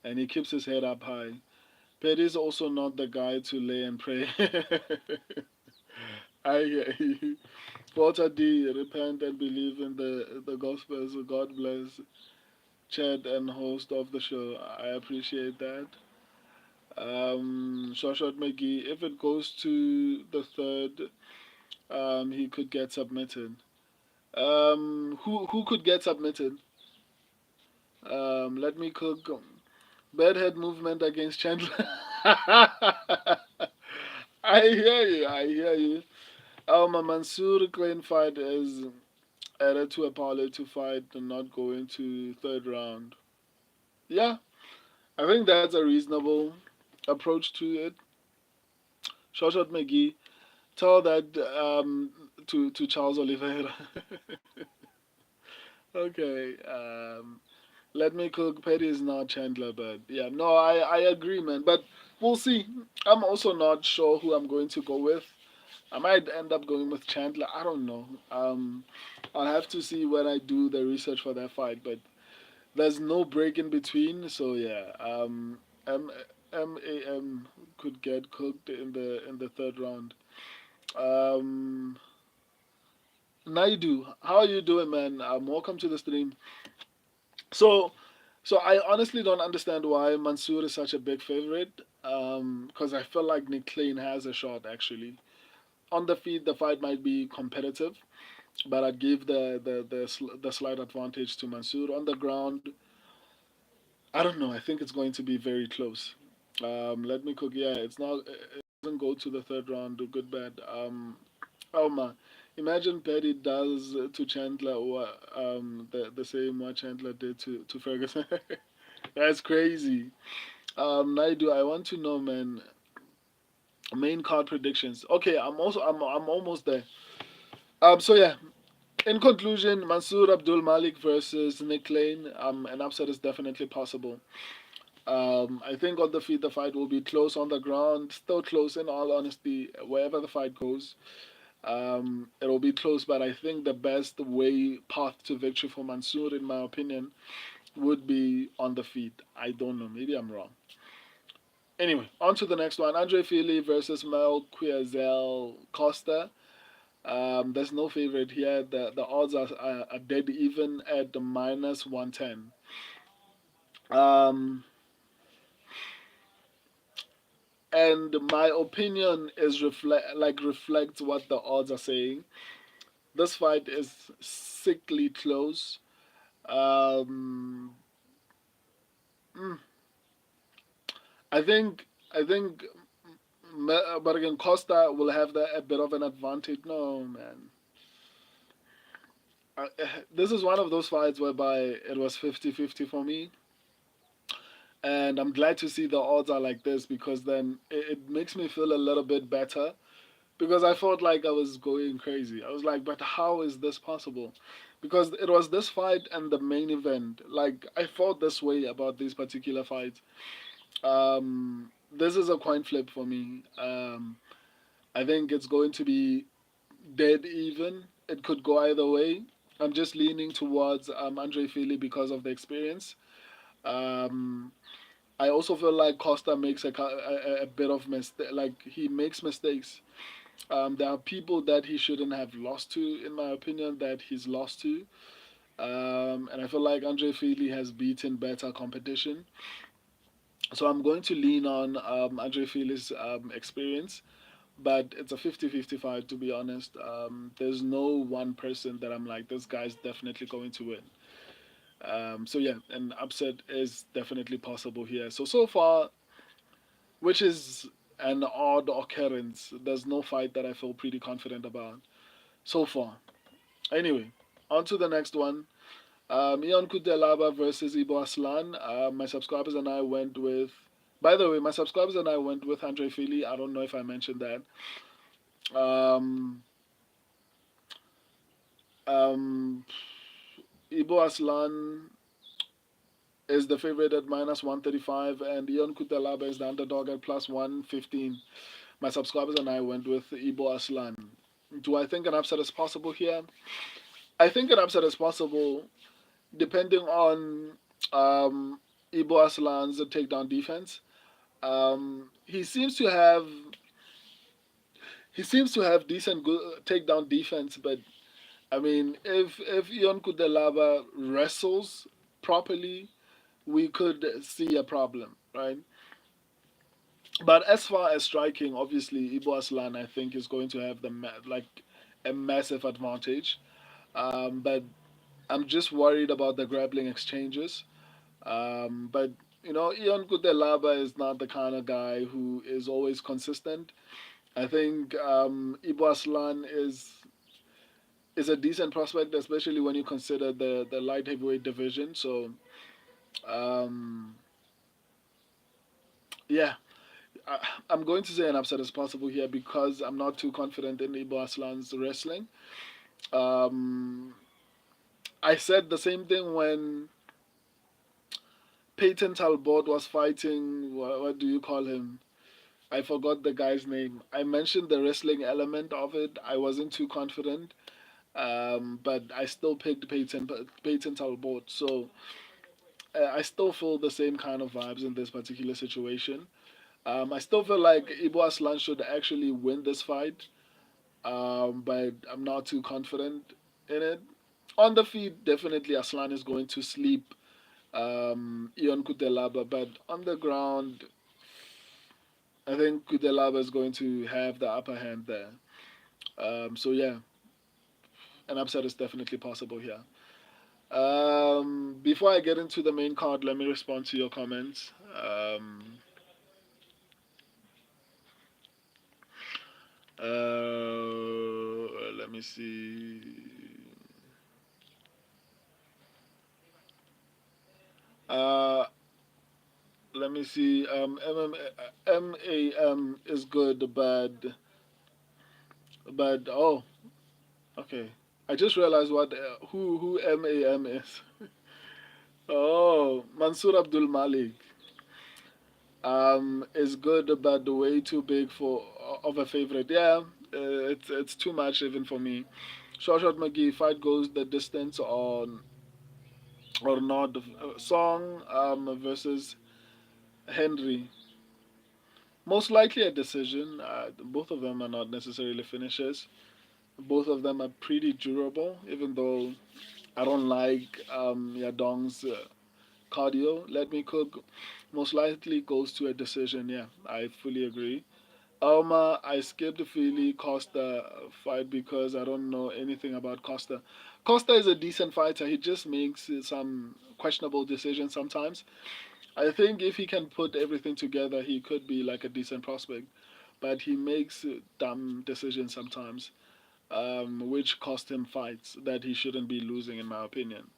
And he keeps his head up high. Petty's also not the guy to lay and pray. I hear you. Walter D, repent and believe in the gospel. So God bless Chad and host of the show. I appreciate that. Shoshat McGee, if it goes to the third, he could get submitted. Who could get submitted? Let me cook. Bedhead movement against Chandler. I hear you. I hear you. Mansoor Klein fight is added to a parlay to fight and not go into third round. Yeah, I think that's a reasonable approach to it. Shoshat McGee, tell that to Charles Oliveira. Okay. Let me cook. Petty is not Chandler, but yeah, no, I agree, man. But we'll see. I'm also not sure who I'm going to go with. I might end up going with Chandler. I don't know. I'll have to see when I do the research for that fight. But there's no break in between, so yeah. M MAM could get cooked in the third round. Um, Naidu, how are you doing, man? Welcome to the stream. So, so I honestly don't understand why Mansoor is such a big favorite. Because I feel like Nick Klein has a shot actually. On the feet, the fight might be competitive, but I'd give the slight advantage to Mansoor. On the ground, I don't know. I think it's going to be very close. Let me cook. Yeah, it's not. It doesn't go to the third round. Good bad. Oh man, imagine Petty does to Chandler what the same what Chandler did to Ferguson. That's crazy. Naidu, I want to know, man. Main card predictions. Okay, I'm almost there. So yeah. In conclusion, Mansoor Abdul Malik versus Nick Lane. An upset is definitely possible. I think on the feet the fight will be close on the ground, still close in all honesty. Wherever the fight goes, it'll be close. But I think the best way path to victory for Mansoor, in my opinion, would be on the feet. I don't know. Maybe I'm wrong. Anyway, on to the next one. Andre Fili versus Mel Quezel Costa. There's no favorite here. The odds are dead even at the minus 110. Um, and my opinion is reflects what the odds are saying. This fight is sickly close. Um, mm, I think but again Costa will have a bit of an advantage. No man, uh, this is one of those fights whereby it was 50-50 for me, and I'm glad to see the odds are like this because then it makes me feel a little bit better because I felt like I was going crazy. I was like, but how is this possible? Because it was this fight and the main event. Like I felt this way about these particular fights. This is a coin flip for me. I think it's going to be dead even. It could go either way. I'm just leaning towards Andre Fili because of the experience. Um, I also feel like Costa makes a bit of mistake. Like he makes mistakes. There are people that he shouldn't have lost to, in my opinion, that he's lost to. And I feel like Andre Fili has beaten better competition. So I'm going to lean on Andre Fili's experience, but it's a 50-50 fight, to be honest. There's no one person that I'm like, this guy's definitely going to win. So yeah, an upset is definitely possible here. So far, which is an odd occurrence. There's no fight that I feel pretty confident about so far. Anyway, on to the next one. Ion Kudelaba versus Ibo Aslan. My subscribers and I went with. By the way, my subscribers and I went with Andre Fili. I don't know if I mentioned that. Um, um, Ibo Aslan is the favorite at minus 135, and Ion Kudelaba is the underdog at plus 115. My subscribers and I went with Ibo Aslan. Do I think an upset is possible here? I think an upset is possible depending on um, Ibo Aslan's takedown defense. He seems to have decent takedown defense, but I mean, if Ion Kudelaba wrestles properly, we could see a problem, right? But as far as striking, obviously Ibo Aslan I think is going to have like a massive advantage. But I'm just worried about the grappling exchanges. But Ion Kudelaba is not the kind of guy who is always consistent. I think Ibo Aslan is a decent prospect, especially when you consider the light heavyweight division. So um, yeah, I, I'm going to say an upset is possible here because I'm not too confident in Ibo Aslan's wrestling. Um, I said the same thing when Peyton Talbot was fighting. What do you call him? I forgot the guy's name. I mentioned the wrestling element of it. I wasn't too confident, but I still picked Peyton Talbot. So I still feel the same kind of vibes in this particular situation. I still feel like Ibo Aslan should actually win this fight, but I'm not too confident in it. On the feet, definitely Aslan is going to sleep Ion Kutelaba, but on the ground, I think Kutelaba is going to have the upper hand there. So yeah, an upset is definitely possible here. Before I get into the main card, let me respond to your comments. Let me see. Uh, Let me see. MAM is good, but oh, okay. I just realized what who MAM is. Oh, Mansour Abdul Malik. Is good, but way too big for of a favorite. Yeah, it's too much even for me. Short McGee fight goes the distance on or not. Song versus Henry. Most likely a decision. Both of them are not necessarily finishes. Both of them are pretty durable, even though I don't like Yadong's cardio. Let me cook. Most likely goes to a decision. Yeah, I fully agree. I skipped the Philly Costa fight because I don't know anything about Costa. Costa is a decent fighter. He just makes some questionable decisions sometimes. I think if he can put everything together, he could be like a decent prospect. But he makes dumb decisions sometimes, which cost him fights that he shouldn't be losing, in my opinion.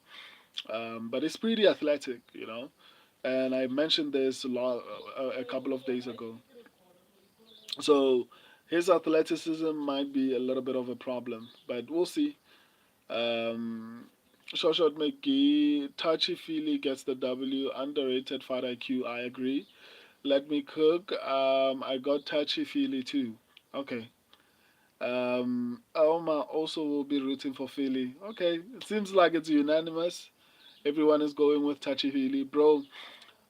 But he's pretty athletic, And I mentioned this a couple of days ago. So his athleticism might be a little bit of a problem, but we'll see. Um, Shoshat McGee, Touchy Feely gets the W, underrated fight IQ. I agree. Let me cook. I got Touchy Feely too. Okay. Elma also will be rooting for Philly. Okay, it seems like it's unanimous. Everyone is going with Touchy Feely. Bro,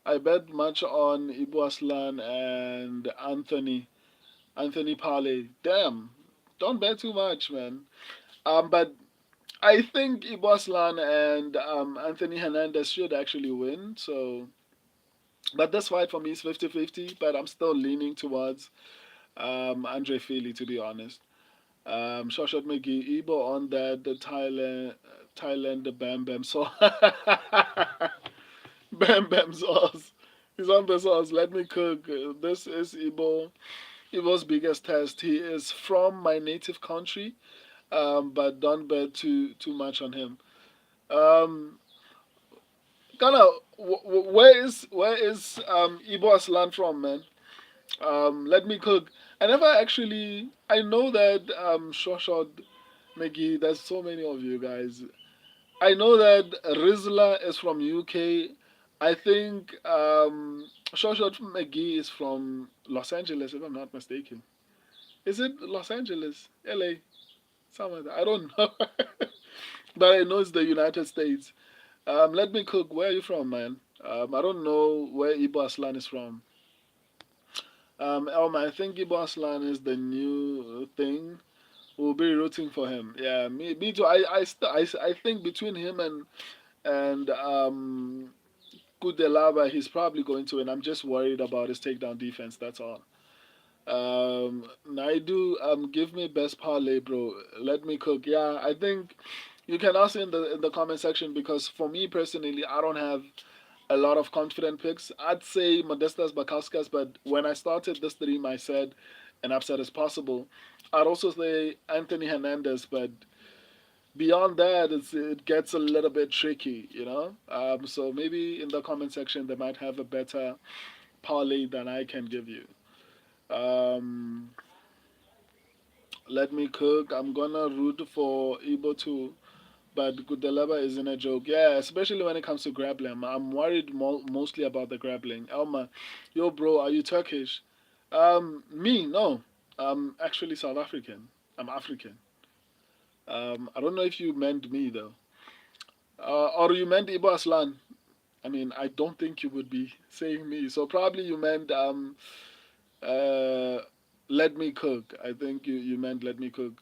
I bet much on Ibu Aslan and Anthony Pale. Damn, don't bet too much, man. But I think Ibu Aslan and Anthony Hernandez should actually win. So, but this fight for me is 50-50, but I'm still leaning towards Andre Fili, to be honest. Shoshat McGee, Ibo on that, the Thailand, the Bam Bam sauce. Bam Bam sauce. He's on the sauce. Let me cook. This is Ibo's biggest test. He is from my native country, but don't bet too much on him. Um, kind of where is Ibo Aslan from, man? Let me cook. I never actually. I know that Shoshod McGee. There's so many of you guys. I know that Rizla is from UK. I think Shoshod McGee is from Los Angeles, if I'm not mistaken. Is it Los Angeles, LA, somewhere there? I don't know, but I know it's the United States. Let me cook. Where are you from, man? I don't know where Ibo Aslan is from. Elma, I think Ibo Aslan is the new thing. We'll be rooting for him. Yeah, me too. I think between him and Kudelaba, he's probably going to win. I'm just worried about his takedown defense. That's all. Naidu, give me best parlay, bro. Let me cook. Yeah, I think you can ask in the comment section because for me personally, I don't have a lot of confident picks. I'd say Modestas Bakauskas, but when I started this stream, I said an upset is possible. I'd also say Anthony Hernandez, but beyond that, it gets a little bit tricky, you know. So maybe in the comment section they might have a better parlay than I can give you. Um, Let me cook. I'm gonna root for Ibo too, but Gudeleba isn't a joke. Yeah, especially when it comes to grappling. I'm worried mostly about the grappling. Elma, yo, bro, are you Turkish? Me, no. I'm actually South African. I'm African. I don't know if you meant me though, or you meant Ibo Aslan. I mean, I don't think you would be saying me. So probably you meant uh, let me cook. I think you meant let me cook.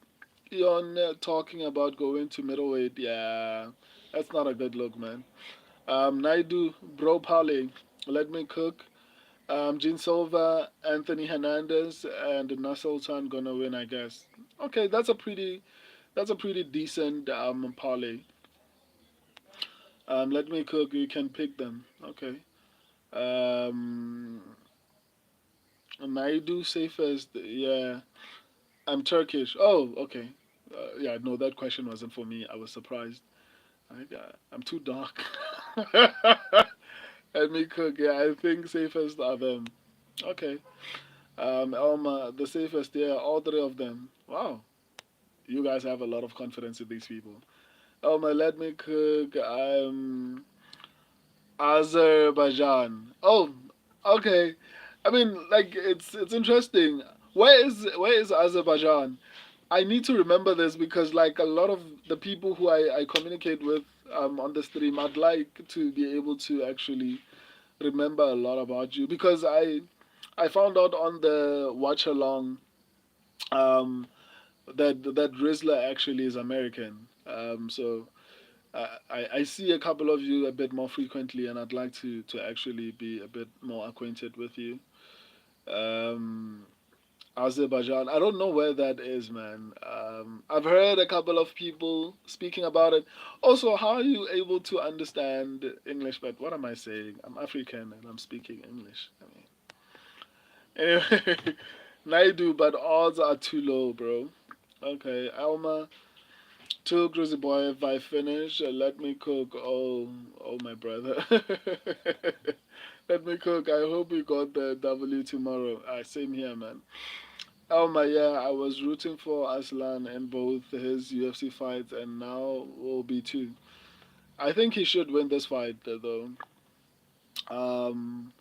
You're talking about going to middleweight. Yeah, that's not a good look, man. Naidu, Bro Pale, let me cook. Gene Silva, Anthony Hernandez, and Nasser Tan gonna win, I guess. Okay, that's a pretty decent parlay. Let me cook. You can pick them. Okay. Um, Naidu safest. Yeah, I'm Turkish. Oh, okay. Yeah, no, that question wasn't for me. I was surprised. I'm too dark. Let me cook. Yeah, I think safest are them. Okay. Elma, the safest. Yeah, all three of them. Wow, you guys have a lot of confidence in these people. Elma, let me cook. Azerbaijan. Oh, okay. I mean, like it's interesting. Where is Azerbaijan? I need to remember this because like a lot of the people who I communicate with on the stream, I'd like to be able to actually remember a lot about you because I found out on the watch along um, that Rizzler actually is American. So I see a couple of you a bit more frequently, and I'd like to actually be a bit more acquainted with you. Um, Azerbaijan, I don't know where that is, man. I've heard a couple of people speaking about it. Also, how are you able to understand English? But what am I saying? I'm African and I'm speaking English. Anyway, Naidu, but odds are too low, bro. Okay, Alma. Two Cruzy Boy, if I finish, let me cook. Oh, my brother. Let me cook. I hope you got the W tomorrow. Same here, man. Oh my, yeah, I was rooting for Aslan in both his UFC fights and now will be too. I think he should win this fight, though. Um,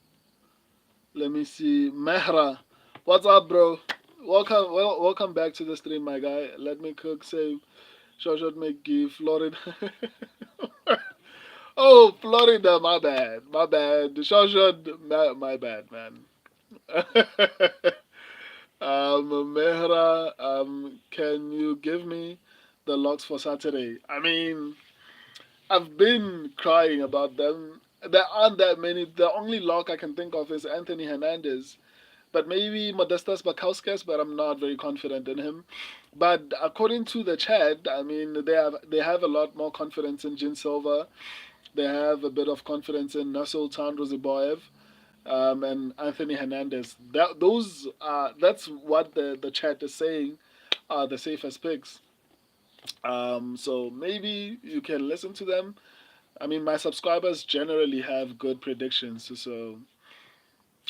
Let me see. Mehra, what's up, bro? Welcome back to the stream, my guy. Let me cook. Say, Shoshat McGee, Florida. Oh, Florida, my bad. Shoshat, my bad, man. Mehra, can you give me the locks for Saturday? I mean, I've been crying about them. There aren't that many. The only lock I can think of is Anthony Hernandez. But maybe Modestas Bakauskas, but I'm not very confident in him. But according to the chat, I mean, they have a lot more confidence in Jin Silva. They have a bit of confidence in Nasul Tan Roziboyev. and Anthony Hernandez. That's what the chat is saying are the safest picks. So maybe you can listen to them. I mean, my subscribers generally have good predictions, so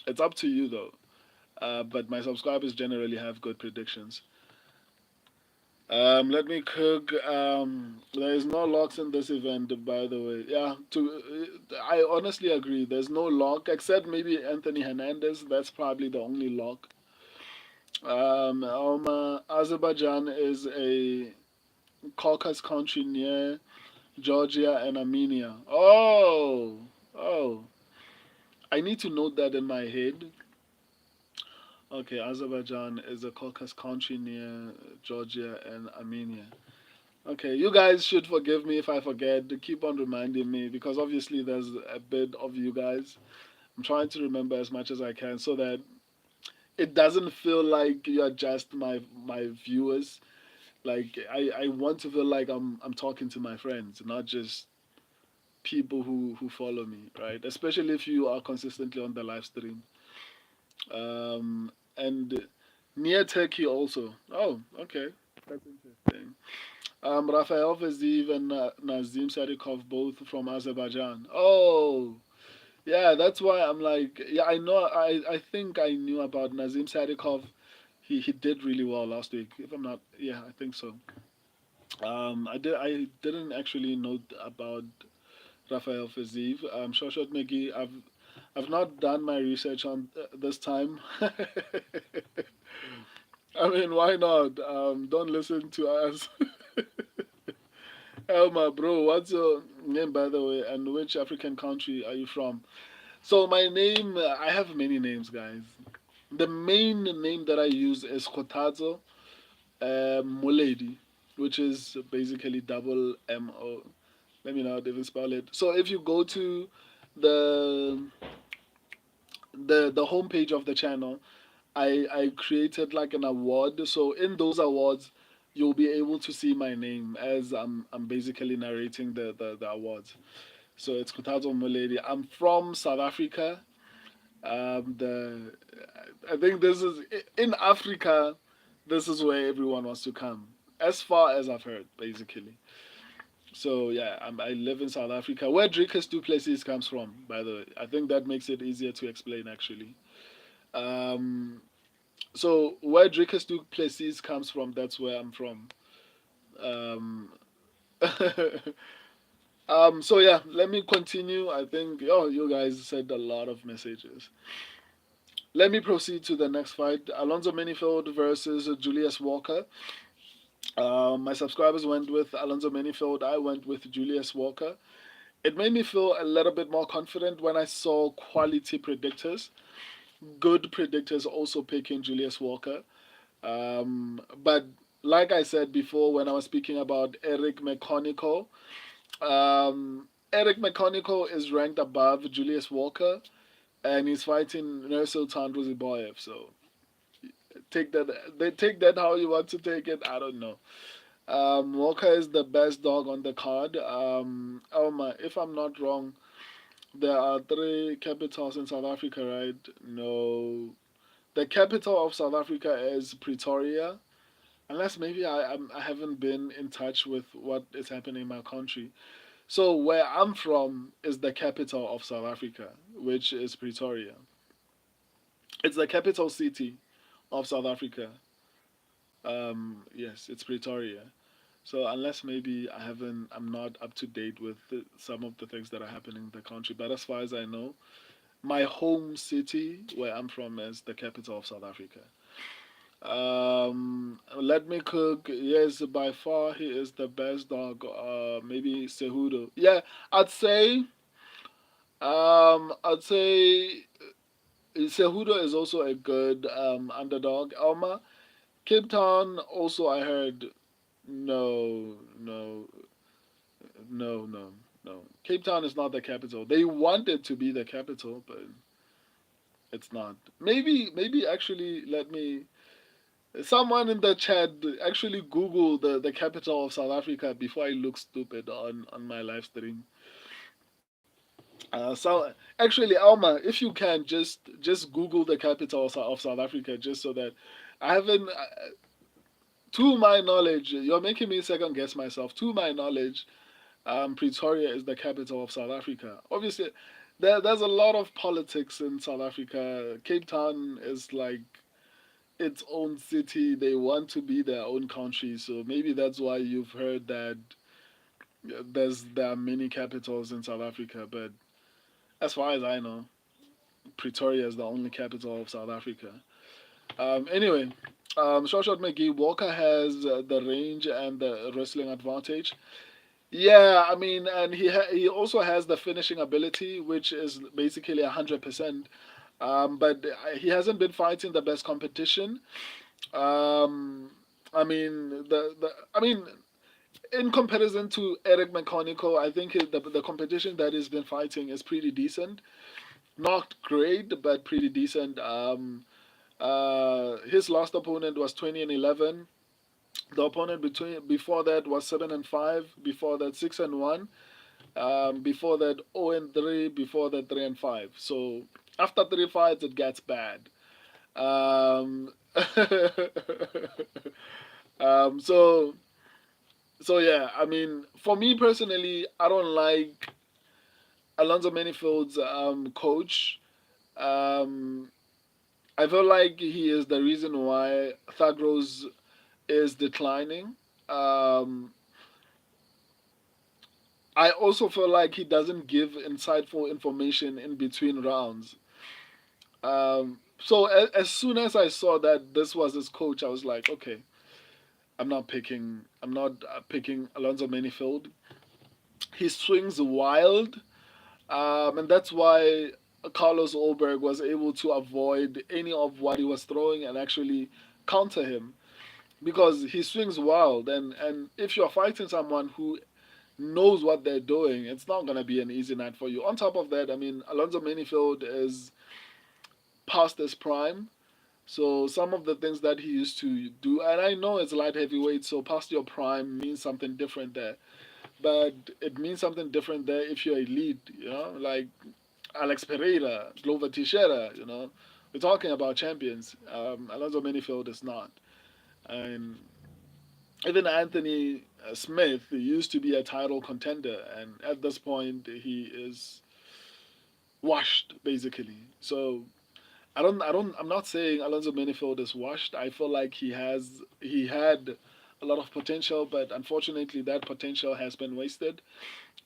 it's up to you though. But my subscribers generally have good predictions. Let me cook. There is no locks in this event, by the way. Yeah, I honestly agree. There's no lock except maybe Anthony Hernandez. That's probably the only lock. Azerbaijan is a Caucasus country near Georgia and Armenia. Oh, I need to note that in my head. Okay, Azerbaijan is a Caucasus country near Georgia and Armenia. Okay, you guys should forgive me if I forget. Keep on reminding me because obviously there's a bit of you guys. I'm trying to remember as much as I can so that it doesn't feel like you're just my viewers. Like I want to feel like I'm talking to my friends, not just people who follow me, right? Especially if you are consistently on the live stream. And near Turkey also. Oh, okay, that's interesting. Rafael Vaziv and Nazim Sadikov both from Azerbaijan. Oh, yeah, that's why I'm like, yeah, I know. I think I knew about Nazim Sadikov. He did really well last week. If I'm not, yeah, I think so. I didn't actually know about Rafael Faziv. Shoshot Megi, I've not done my research on this time. I mean, why not? Don't listen to us. Elma, bro, what's your name, by the way, and which African country are you from? So, my name, I have many names, guys. The main name that I use is Kotazo Moledi, which is basically double MO. Let me not even spell it. So, if you go to the the homepage of the channel, I created like an award. So in those awards, you'll be able to see my name as I'm basically narrating the awards. So it's Kutazo Muledi. I'm from South Africa. The I think this is in Africa. This is where everyone wants to come, as far as I've heard, basically. So yeah, I live in South Africa, where Dricus Du Plessis comes from. By the way, I think that makes it easier to explain actually. Um, So where Dricus Du Plessis comes from, that's where I'm from. Um, so yeah, let me continue. I think you guys said a lot of messages. Let me proceed to the next fight. Alonzo Menifield versus Julius Walker. My subscribers went with Alonzo Menifield. I went with Julius Walker. It made me feel a little bit more confident when I saw quality predictors, good predictors also picking Julius Walker. But like I said before, when I was speaking about Eric McConical, Eric McConical is ranked above Julius Walker, and he's fighting Nursultan Ruziboyev. So take that. They take that how you want to take it. I don't know. Walker is the best dog on the card. Elma, if I'm not wrong, there are three capitals in South Africa, right? No, the capital of South Africa is Pretoria. Unless maybe I haven't been in touch with what is happening in my country. So where I'm from is the capital of South Africa, which is Pretoria. It's the capital city of South Africa. Yes, it's Pretoria. So unless maybe I'm not up to date with some of the things that are happening in the country. But as far as I know, my home city, where I'm from, is the capital of South Africa. Let me cook. Yes, by far he is the best dog. Maybe Cejudo. Yeah, I'd say. I'd say Cejudo is also a good underdog. Alma, Cape Town. Also, I heard no, no, no, no. Cape Town is not the capital. They want it to be the capital, but it's not. Maybe actually let me. Someone in the chat actually Google the capital of South Africa before I look stupid on my live stream. So actually, Alma, if you can just Google the capital of South Africa, just so that I haven't. To my knowledge, you're making me second guess myself. To my knowledge, Pretoria is the capital of South Africa. Obviously, there's a lot of politics in South Africa. Cape Town is like its own city. They want to be their own country, so maybe that's why you've heard that there are many capitals in South Africa. But as far as I know, Pretoria is the only capital of South Africa. Anyway, Short McGee Walker has the range and the wrestling advantage. Yeah, I mean, and he also has the finishing ability, which is basically 100%. But he hasn't been fighting the best competition. Um, I mean, I mean, in comparison to Eric McConical, I think the competition that he's been fighting is pretty decent. Not great, but pretty decent. His last opponent was 20 and 11. The opponent between before that was 7 and 5. Before that 6 and 1. Before that 0 and 3. Before that 3 and 5. So after 3 fights, it gets bad. Um, um, so so yeah, I mean, for me personally, I don't like Alonzo Manifield's coach. Um, I feel like he is the reason why Thagros is declining. Um, I also feel like he doesn't give insightful information in between rounds. So as soon as I saw that this was his coach, I was like, okay, I'm not picking Alonzo Manifield. He swings wild, and that's why Carlos Olberg was able to avoid any of what he was throwing and actually counter him because he swings wild. And if you're fighting someone who knows what they're doing, it's not going to be an easy night for you. On top of that, I mean, Alonzo Manifield is past his prime. So some of the things that he used to do, and I know it's light heavyweight, so past your prime means something different there. But it means something different there if you're elite, like Alex Pereira, Glover Teixeira, We're talking about champions. Alonzo Manifield is not. And even Anthony Smith used to be a title contender, and at this point he is washed basically. So I'm not saying Alonso Manifield is washed. I feel like he had a lot of potential, but unfortunately that potential has been wasted,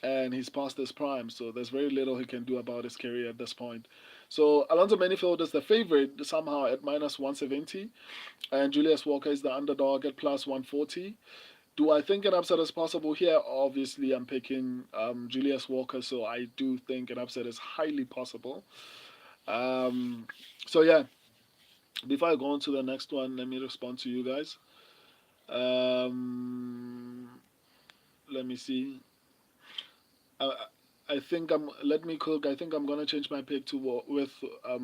and he's past his prime. So there's very little he can do about his career at this point. So Alonso Manifield is the favorite somehow at minus 170, and Julius Walker is the underdog at plus 140. Do I think an upset is possible here? Obviously, I'm picking Julius Walker, so I do think an upset is highly possible. Um, so yeah, before I go on to the next one, let me respond to you guys. Um, Let me see. I, I think I'm. Let me cook. I think I'm gonna change my pick to with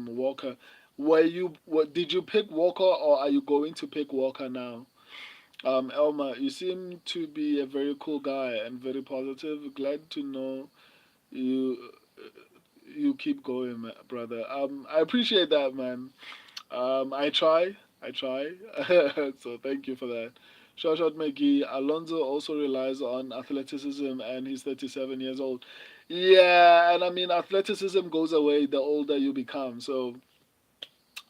Walker. Did you pick Walker or are you going to pick Walker now? Elma, you seem to be a very cool guy and very positive. Glad to know you you keep going, brother. I appreciate that, man. I try. So thank you for that. Shot McGee. Alonso also relies on athleticism, and he's 37 years old. Yeah, and I mean athleticism goes away the older you become. So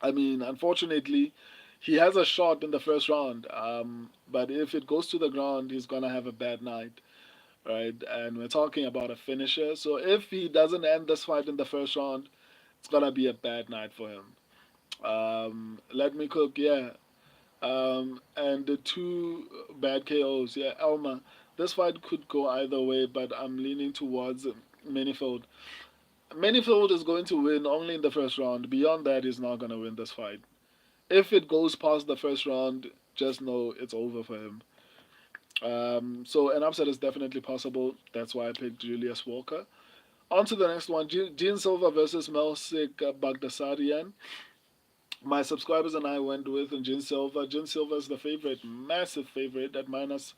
I mean, unfortunately, he has a shot in the first round. But if it goes to the ground, he's gonna have a bad night, right? And we're talking about a finisher. So if he doesn't end this fight in the first round, it's gonna be a bad night for him. Let me cook, yeah. And the two bad KOs, yeah. Elma, this fight could go either way, but I'm leaning towards Manifold. Manifold is going to win only in the first round. Beyond that, he's not gonna win this fight. If it goes past the first round, just know it's over for him. So an upset is definitely possible. That's why I picked Julius Walker. On to the next one, Gene Silva versus Melsik Bagdasarian. My subscribers and I went with Gene Silva. Gene Silva is the favorite, massive favorite at minus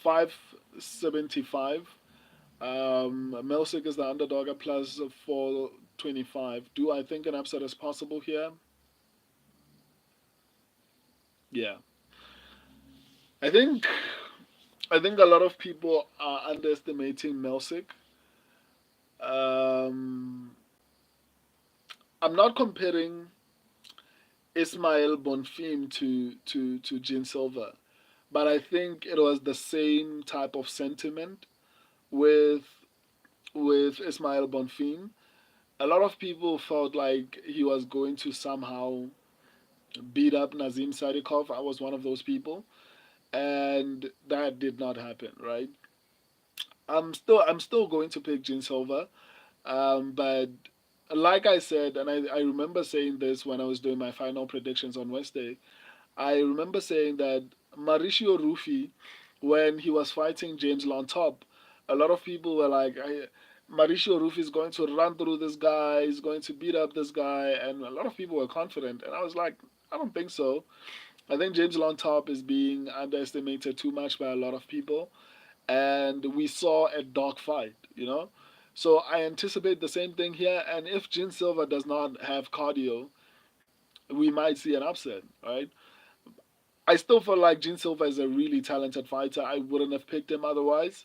575. Milsick is the underdog at plus 425. Do I think an upset is possible here? Yeah. I think I think a lot of people are underestimating Milsick. Um, I'm not comparing Ismail Bonfim to Gene Silva, but I think it was the same type of sentiment with Ismail Bonfim. A lot of people felt like he was going to somehow beat up Nazim Sadikov. I was one of those people, and that did not happen. Right? I'm still going to pick Gene Silva, but like I said, and I remember saying this when I was doing my final predictions on Wednesday. I remember saying that Mauricio Rufy, when he was fighting James Lontop, a lot of people were like, Mauricio Rufy is going to run through this guy, he's going to beat up this guy, and a lot of people were confident. And I was like, I don't think so. I think James Lontop is being underestimated too much by a lot of people, and we saw a dog fight, you know? So I anticipate the same thing here, and if Jin Silva does not have cardio, we might see an upset, right? I still feel like Gene Silva is a really talented fighter. I wouldn't have picked him otherwise.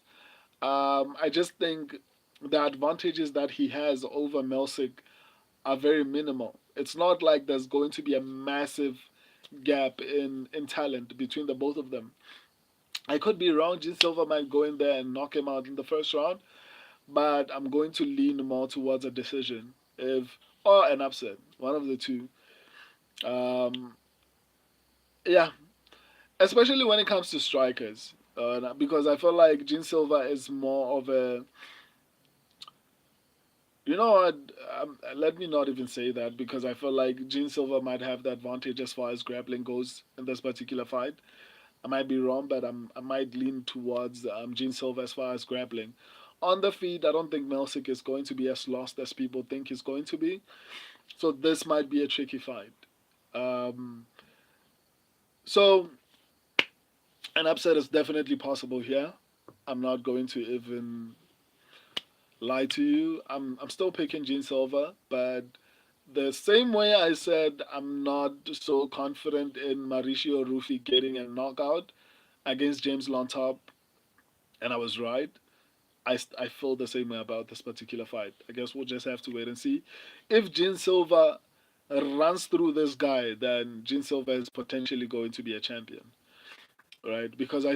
I just think the advantages that he has over Melsick are very minimal. It's not like there's going to be a massive gap in talent between the both of them. I could be wrong. Gene Silva might go in there and knock him out in the first round, but I'm going to lean more towards a decision, if or an upset, one of the two. Um, yeah, especially when it comes to strikers. Because I feel like Gene Silva is more of a, you know what? Let me not even say that because I feel like Gene Silva might have the advantage as far as grappling goes in this particular fight. I might be wrong, but I might lean towards Gene Silva as far as grappling. On the feet, I don't think Melsick is going to be as lost as people think he's going to be. So this might be a tricky fight. Um, so an upset is definitely possible here. I'm not going to even lie to you. I'm still picking Gene Silva, but the same way I said I'm not so confident in Mauricio Rufy getting a knockout against James Lontop, and I was right. I feel the same way about this particular fight. I guess we'll just have to wait and see. If Gene Silva runs through this guy, then Gene Silva is potentially going to be a champion, right? Because I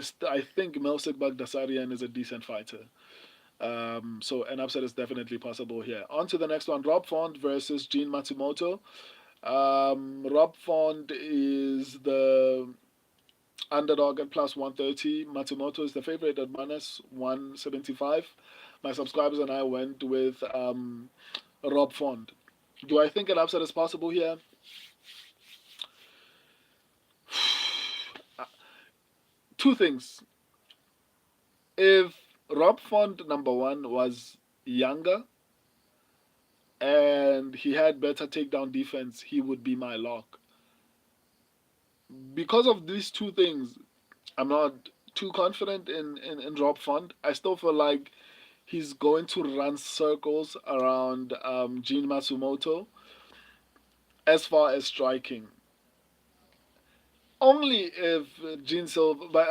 think Melsik Bagdasarian is a decent fighter. So an upset is definitely possible here. On to the next one: Rob Font versus Gene Matsumoto. Rob Font is the underdog at plus 130. Matsumoto is the favorite at minus 175. My subscribers and I went with Rob Font. Do I think an upset is possible here? Two things. If Rob Font, number one, was younger and he had better takedown defense, he would be my lock. Because of these two things, I'm not too confident in Rob Font. I still feel like he's going to run circles around Jin Matsumoto as far as striking. Only if Gene Silva, but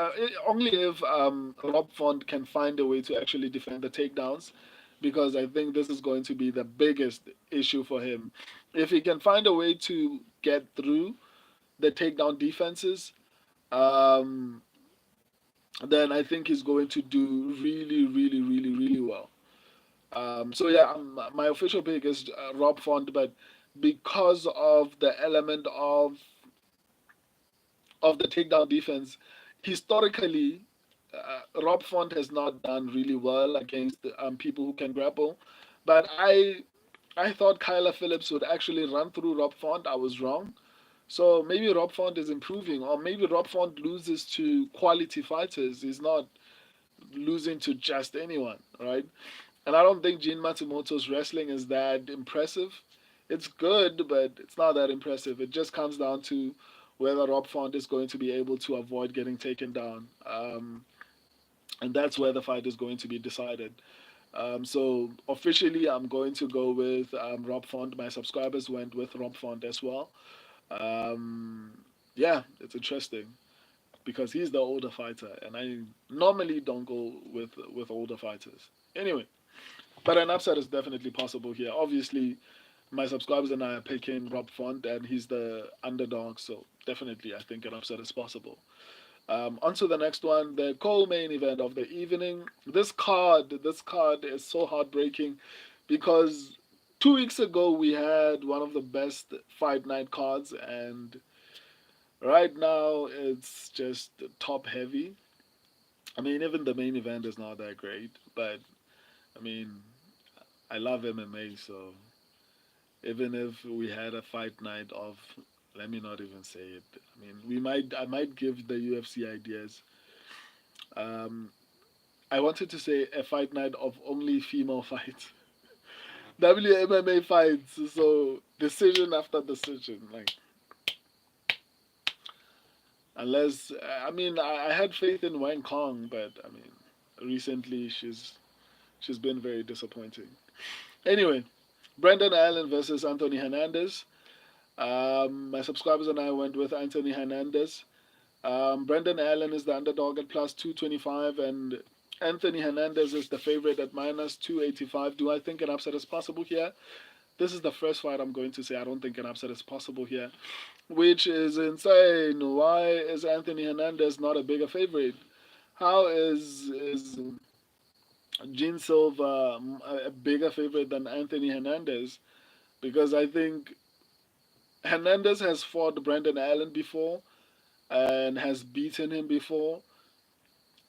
only if Rob Font can find a way to actually defend the takedowns, because I think this is going to be the biggest issue for him. If he can find a way to get through the takedown defenses, um, then I think he's going to do really, really, really, really well. So yeah, my official pick is Rob Font, but because of the element of the takedown defense, historically, Rob Font has not done really well against people who can grapple. But I thought Kyler Phillips would actually run through Rob Font. I was wrong. So maybe Rob Font is improving, or maybe Rob Font loses to quality fighters. He's not losing to just anyone, right? And I don't think Jin Matsumoto's wrestling is that impressive. It's good, but it's not that impressive. It just comes down to whether Rob Font is going to be able to avoid getting taken down. And that's where the fight is going to be decided. So officially, I'm going to go with Rob Font. My subscribers went with Rob Font as well. Um, yeah, it's interesting because he's the older fighter, and I normally don't go with older fighters. Anyway, but an upset is definitely possible here. Obviously, my subscribers and I are picking Rob Font, and he's the underdog, so definitely I think an upset is possible. On to the next one, the co-main event of the evening. This card is so heartbreaking because 2 weeks ago we had one of the best fight night cards, and right now it's just top heavy. I mean, even the main event is not that great, but I mean, I love MMA, so even if we had a fight night of, let me not even say it. I mean, I might give the UFC ideas. Um, I wanted to say a fight night of only female fights, WMMA fights. So decision after decision, like unless I mean I had faith in Wang Kong, but I mean recently she's been very disappointing. Anyway, Brendan Allen versus Anthony Hernandez. My subscribers and I went with Anthony Hernandez. Brendan Allen is the underdog at plus 225, and Anthony Hernandez is the favorite at minus 285. Do I think an upset is possible here? This is the first fight I'm going to say I don't think an upset is possible here, which is insane. Why is Anthony Hernandez not a bigger favorite? How is Gene Silva a bigger favorite than Anthony Hernandez? Because I think Hernandez has fought Brendan Allen before and has beaten him before.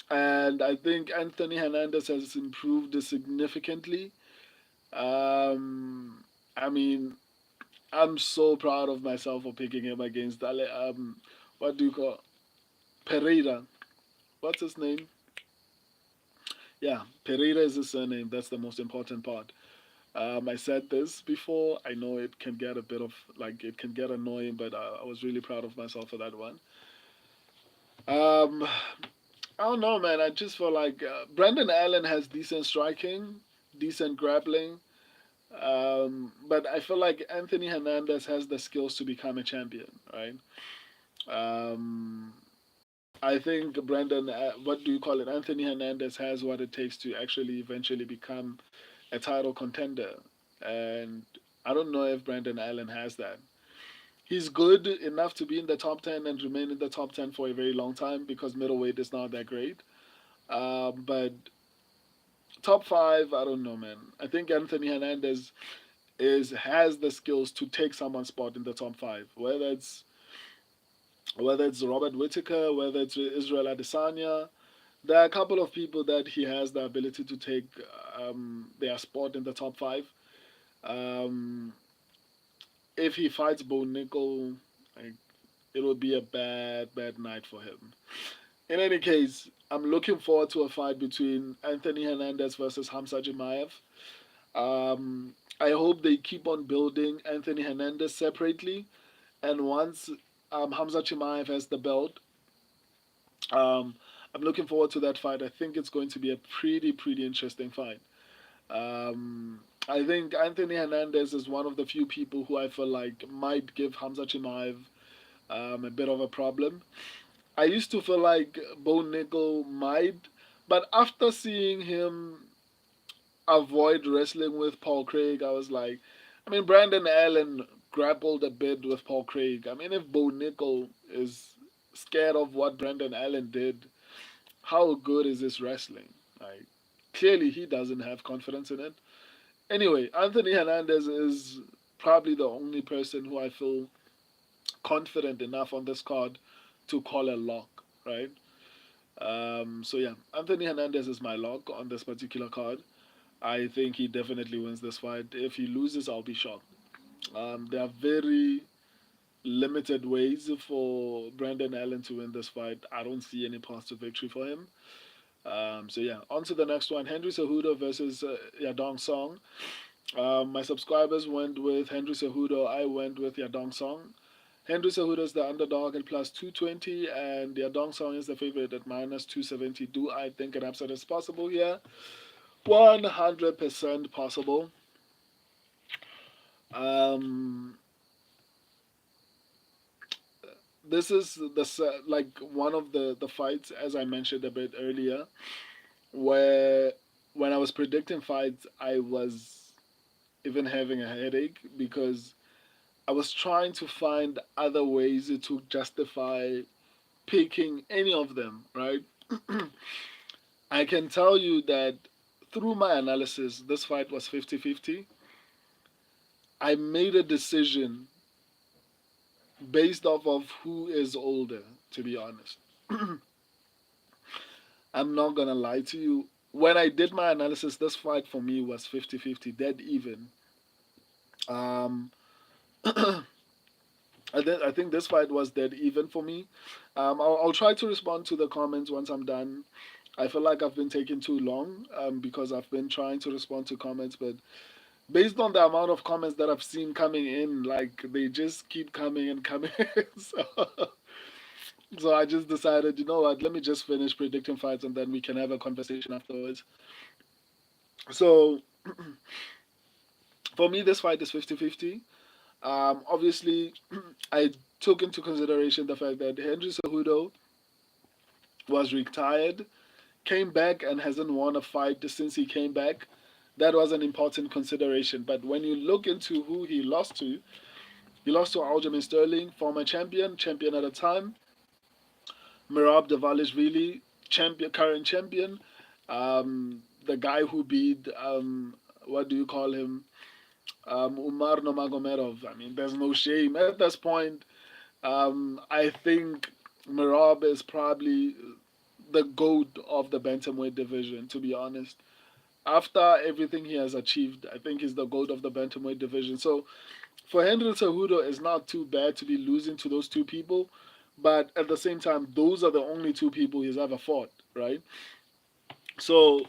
And I think Anthony Hernandez has improved significantly. I mean, I'm so proud of myself for picking him against what do you call Pereira? What's his name? Yeah, Pereira is his surname. That's the most important part. I said this before. I know it can get a bit of like it can get annoying, but I was really proud of myself for that one. Um, I don't know, man. I just feel like Brandon Allen has decent striking, decent grappling, but I feel like Anthony Hernandez has the skills to become a champion, right? Um, I think what do you call it? Anthony Hernandez has what it takes to actually eventually become a title contender, and I don't know if Brandon Allen has that. He's good enough to be in the top 10 and remain in the top 10 for a very long time because middleweight is not that great. But top five, I don't know, man. I think Anthony Hernandez is has the skills to take someone's spot in the top five, whether it's Robert Whitaker, whether it's Israel Adesanya. There are a couple of people that he has the ability to take their spot in the top five. Um, if he fights Bo Nickel, like, it will be a bad, bad night for him. In any case, I'm looking forward to a fight between Anthony Hernandez versus Hamza Chimaev. I hope they keep on building Anthony Hernandez separately, and once Hamza Chimaev has the belt, um, I'm looking forward to that fight. I think it's going to be a pretty, pretty interesting fight. I think Anthony Hernandez is one of the few people who I feel like might give Hamza Chimaev a bit of a problem. I used to feel like Bo Nickel might, but after seeing him avoid wrestling with Paul Craig, I was like, I mean, Brandon Allen grappled a bit with Paul Craig. I mean, if Bo Nickel is scared of what Brandon Allen did, how good is his wrestling? Like, clearly he doesn't have confidence in it. Anyway, Anthony Hernandez is probably the only person who I feel confident enough on this card to call a lock, right? So yeah, Anthony Hernandez is my lock on this particular card. I think he definitely wins this fight. If he loses, I'll be shocked. There are very limited ways for Brandon Allen to win this fight. I don't see any path to victory for him. So yeah, on to the next one. Henry Cejudo versus Yadong Song. My subscribers went with Henry Cejudo. I went with Yadong Song. Henry Cejudo is the underdog at plus 220, and Yadong Song is the favorite at minus 270. Do I think an upset is possible here? 100% possible. Um, this is like one of the fights, as I mentioned a bit earlier, where when I was predicting fights, I was even having a headache because I was trying to find other ways to justify picking any of them, right? I can tell you that through my analysis, this fight was 50-50. I made a decision based off of who is older, to be honest. I'm not gonna lie to you. When I did my analysis, this fight for me was 50-50, dead even. Um, I think this fight was dead even for me. I'll try to respond to the comments once I'm done. I feel like I've been taking too long because I've been trying to respond to comments, but based on the amount of comments that I've seen coming in, like they just keep coming and coming. so, so I just decided, you know what, let me just finish predicting fights and then we can have a conversation afterwards. So for me, this fight is 50-50. Obviously, I took into consideration the fact that Henry Cejudo was retired, came back, and hasn't won a fight since he came back. That was an important consideration. But when you look into who he lost to Aljamain Sterling, former champion, champion at the time, Merab Davalishvili, champion, current champion, the guy who beat what do you call him? Umar Nomagomedov. I mean, there's no shame at this point. I think Merab is probably the goat of the bantamweight division. To be honest, after everything he has achieved, I think he's the goat of the bantamweight division. So for Henry Cejudo, it's not too bad to be losing to those two people, but at the same time, those are the only two people he's ever fought, right? So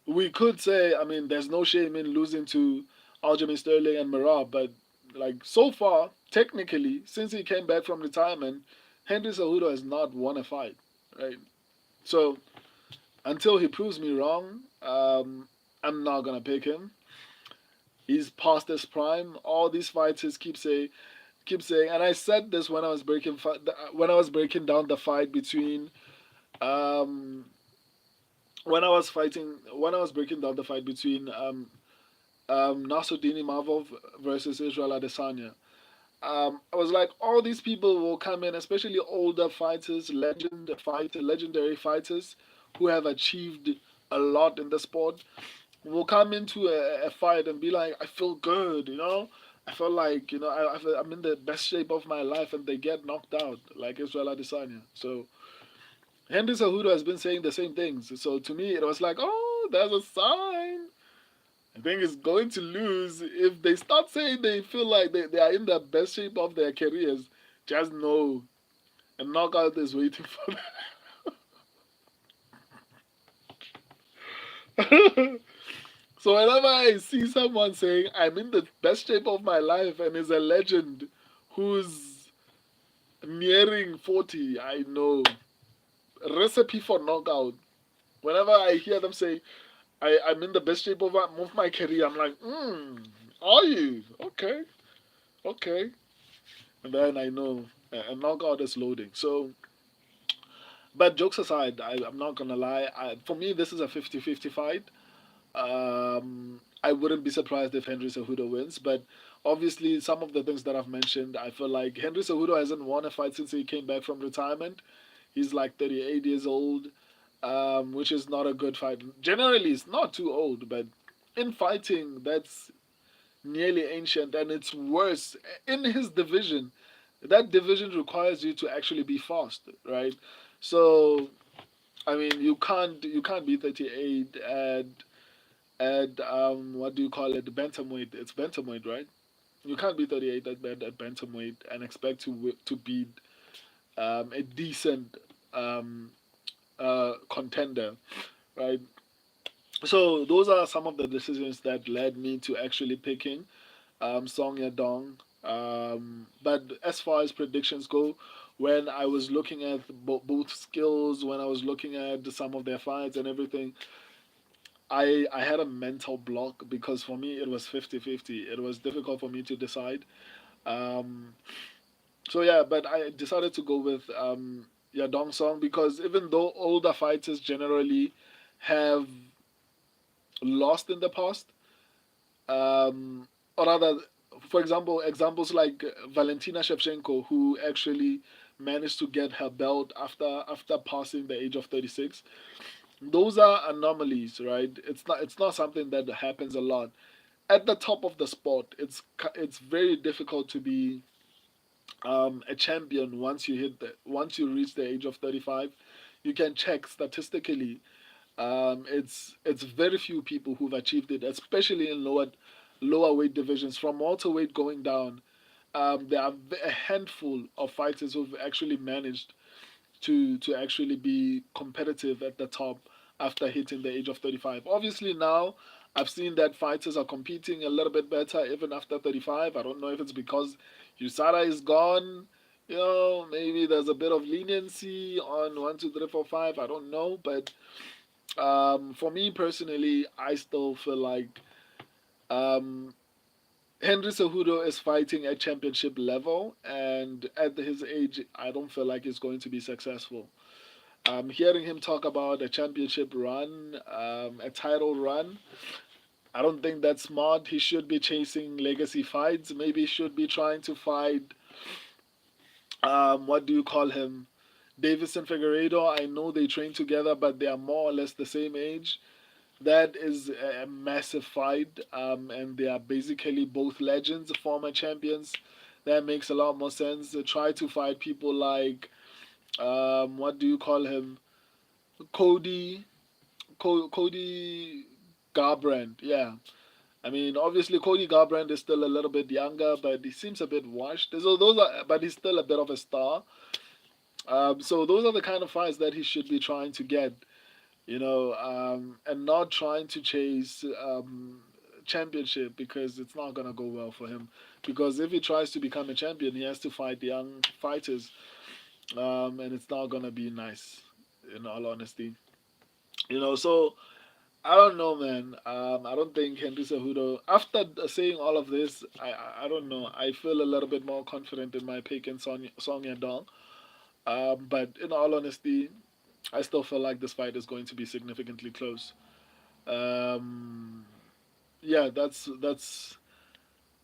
we could say, I mean, there's no shame in losing to Aljamain Sterling and Merab, but like so far, technically, since he came back from retirement, Henry Cejudo has not won a fight, right? So until he proves me wrong, I'm not gonna pick him. He's past his prime. All these fighters keep saying, and I said this when I was breaking down the fight between um, when I was breaking down the fight between Nasruddin Imavov versus Israel Adesanya. I was like, all these people will come in, especially older fighters, legendary fighters who have achieved a lot in the sport, will come into a fight and be like, I feel good, you know. I feel like, you know, I'm in the best shape of my life, and they get knocked out like Israel Adesanya. So Henry Cejudo has been saying the same things. So to me, it was like, oh, there's a sign. I think it's going to lose if they start saying they feel like they are in the best shape of their careers. Just know a knockout is waiting for them. So whenever I see someone saying I'm in the best shape of my life and is a legend who's nearing 40, I know recipe for knockout. Whenever I hear them say I'm in the best shape of my career, I'm like, are you? Okay, okay. And then I know a knockout is loading. So, but jokes aside, I'm not gonna lie. For me, this is a 50-50 fight. I wouldn't be surprised if Henry Cejudo wins, but obviously some of the things that I've mentioned, I feel like Henry Cejudo hasn't won a fight since he came back from retirement. He's like 38 years old, which is not a good fight. Generally, it's not too old, but in fighting, that's nearly ancient, and it's worse in his division. That division requires you to actually be fast, right? So I mean, you can't be 38 at what do you call it? Bantamweight. It's bantamweight, right? You can't be 38 at bantamweight and expect to beat a decent um, contender, right? So those are some of the decisions that led me to actually picking Song Yadong. But as far as predictions go, when I was looking at both skills, when I was looking at some of their fights and everything, I had a mental block because for me it was 50-50. It was difficult for me to decide. Um, so yeah, but I decided to go with Yadong Song because even though older fighters generally have lost in the past, um, or rather, for example, examples like Valentina Shevchenko, who actually managed to get her belt after passing the age of 36. Those are anomalies, right? It's not something that happens a lot. At the top of the sport, it's very difficult to be a champion once you reach the age of 35. You can check statistically. It's very few people who've achieved it, especially in lower weight divisions from welterweight going down. There are a handful of fighters who've actually managed to actually be competitive at the top after hitting the age of 35. Obviously now I've seen that fighters are competing a little bit better even after 35. I don't know if it's because USADA is gone. Maybe there's a bit of leniency on 1, 2, 3, 4, 5. I don't know, but for me personally, I still feel like um, Henry Cejudo is fighting at championship level, and at his age, I don't feel like he's going to be successful. Hearing him talk about a championship run, a title run, I don't think that's smart. He should be chasing legacy fights. Maybe he should be trying to fight, what do you call him? Davison Figueiredo. I know they train together, but they are more or less the same age. That is a massive fight, and they are basically both legends, former champions. That makes a lot more sense. Try to fight people like, what do you call him? Cody, Cody Garbrandt. Yeah, I mean, obviously Cody Garbrandt is still a little bit younger, but he seems a bit washed. So those are, but he's still a bit of a star. So those are the kind of fights that he should be trying to get, and not trying to chase championship because it's not gonna go well for him. Because if he tries to become a champion, he has to fight young fighters, and it's not gonna be nice, in all honesty. So I don't know, man. I don't think Henry Cejudo. After saying all of this, I don't know. I feel a little bit more confident in my pick in Song Yadong. But in all honesty, I still feel like this fight is going to be significantly close. Um, yeah, that's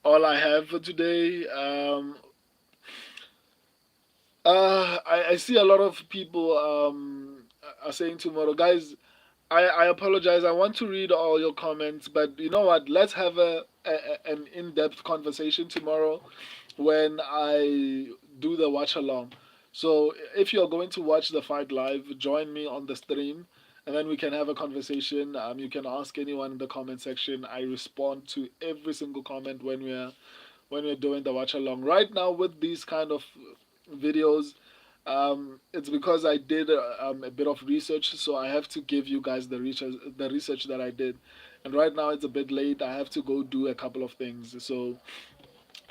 all I have for today. I see a lot of people are saying tomorrow, guys. I apologize. I want to read all your comments, but you know what? Let's have an in-depth conversation tomorrow when I do the watch along. So if you're going to watch the fight live, join me on the stream, and then we can have a conversation. You can ask anyone in the comment section. I respond to every single comment when we're doing the watch along. Right now, with these kind of videos, it's because I did a bit of research, so I have to give you guys the research that I did. And right now it's a bit late. I have to go do a couple of things. So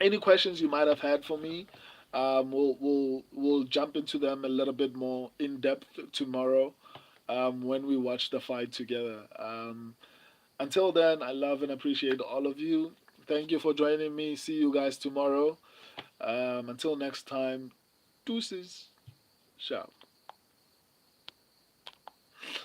any questions you might have had for me, we'll jump into them a little bit more in depth tomorrow, when we watch the fight together. Until then, I love and appreciate all of you. Thank you for joining me. See you guys tomorrow. Until next time, deuces. Ciao.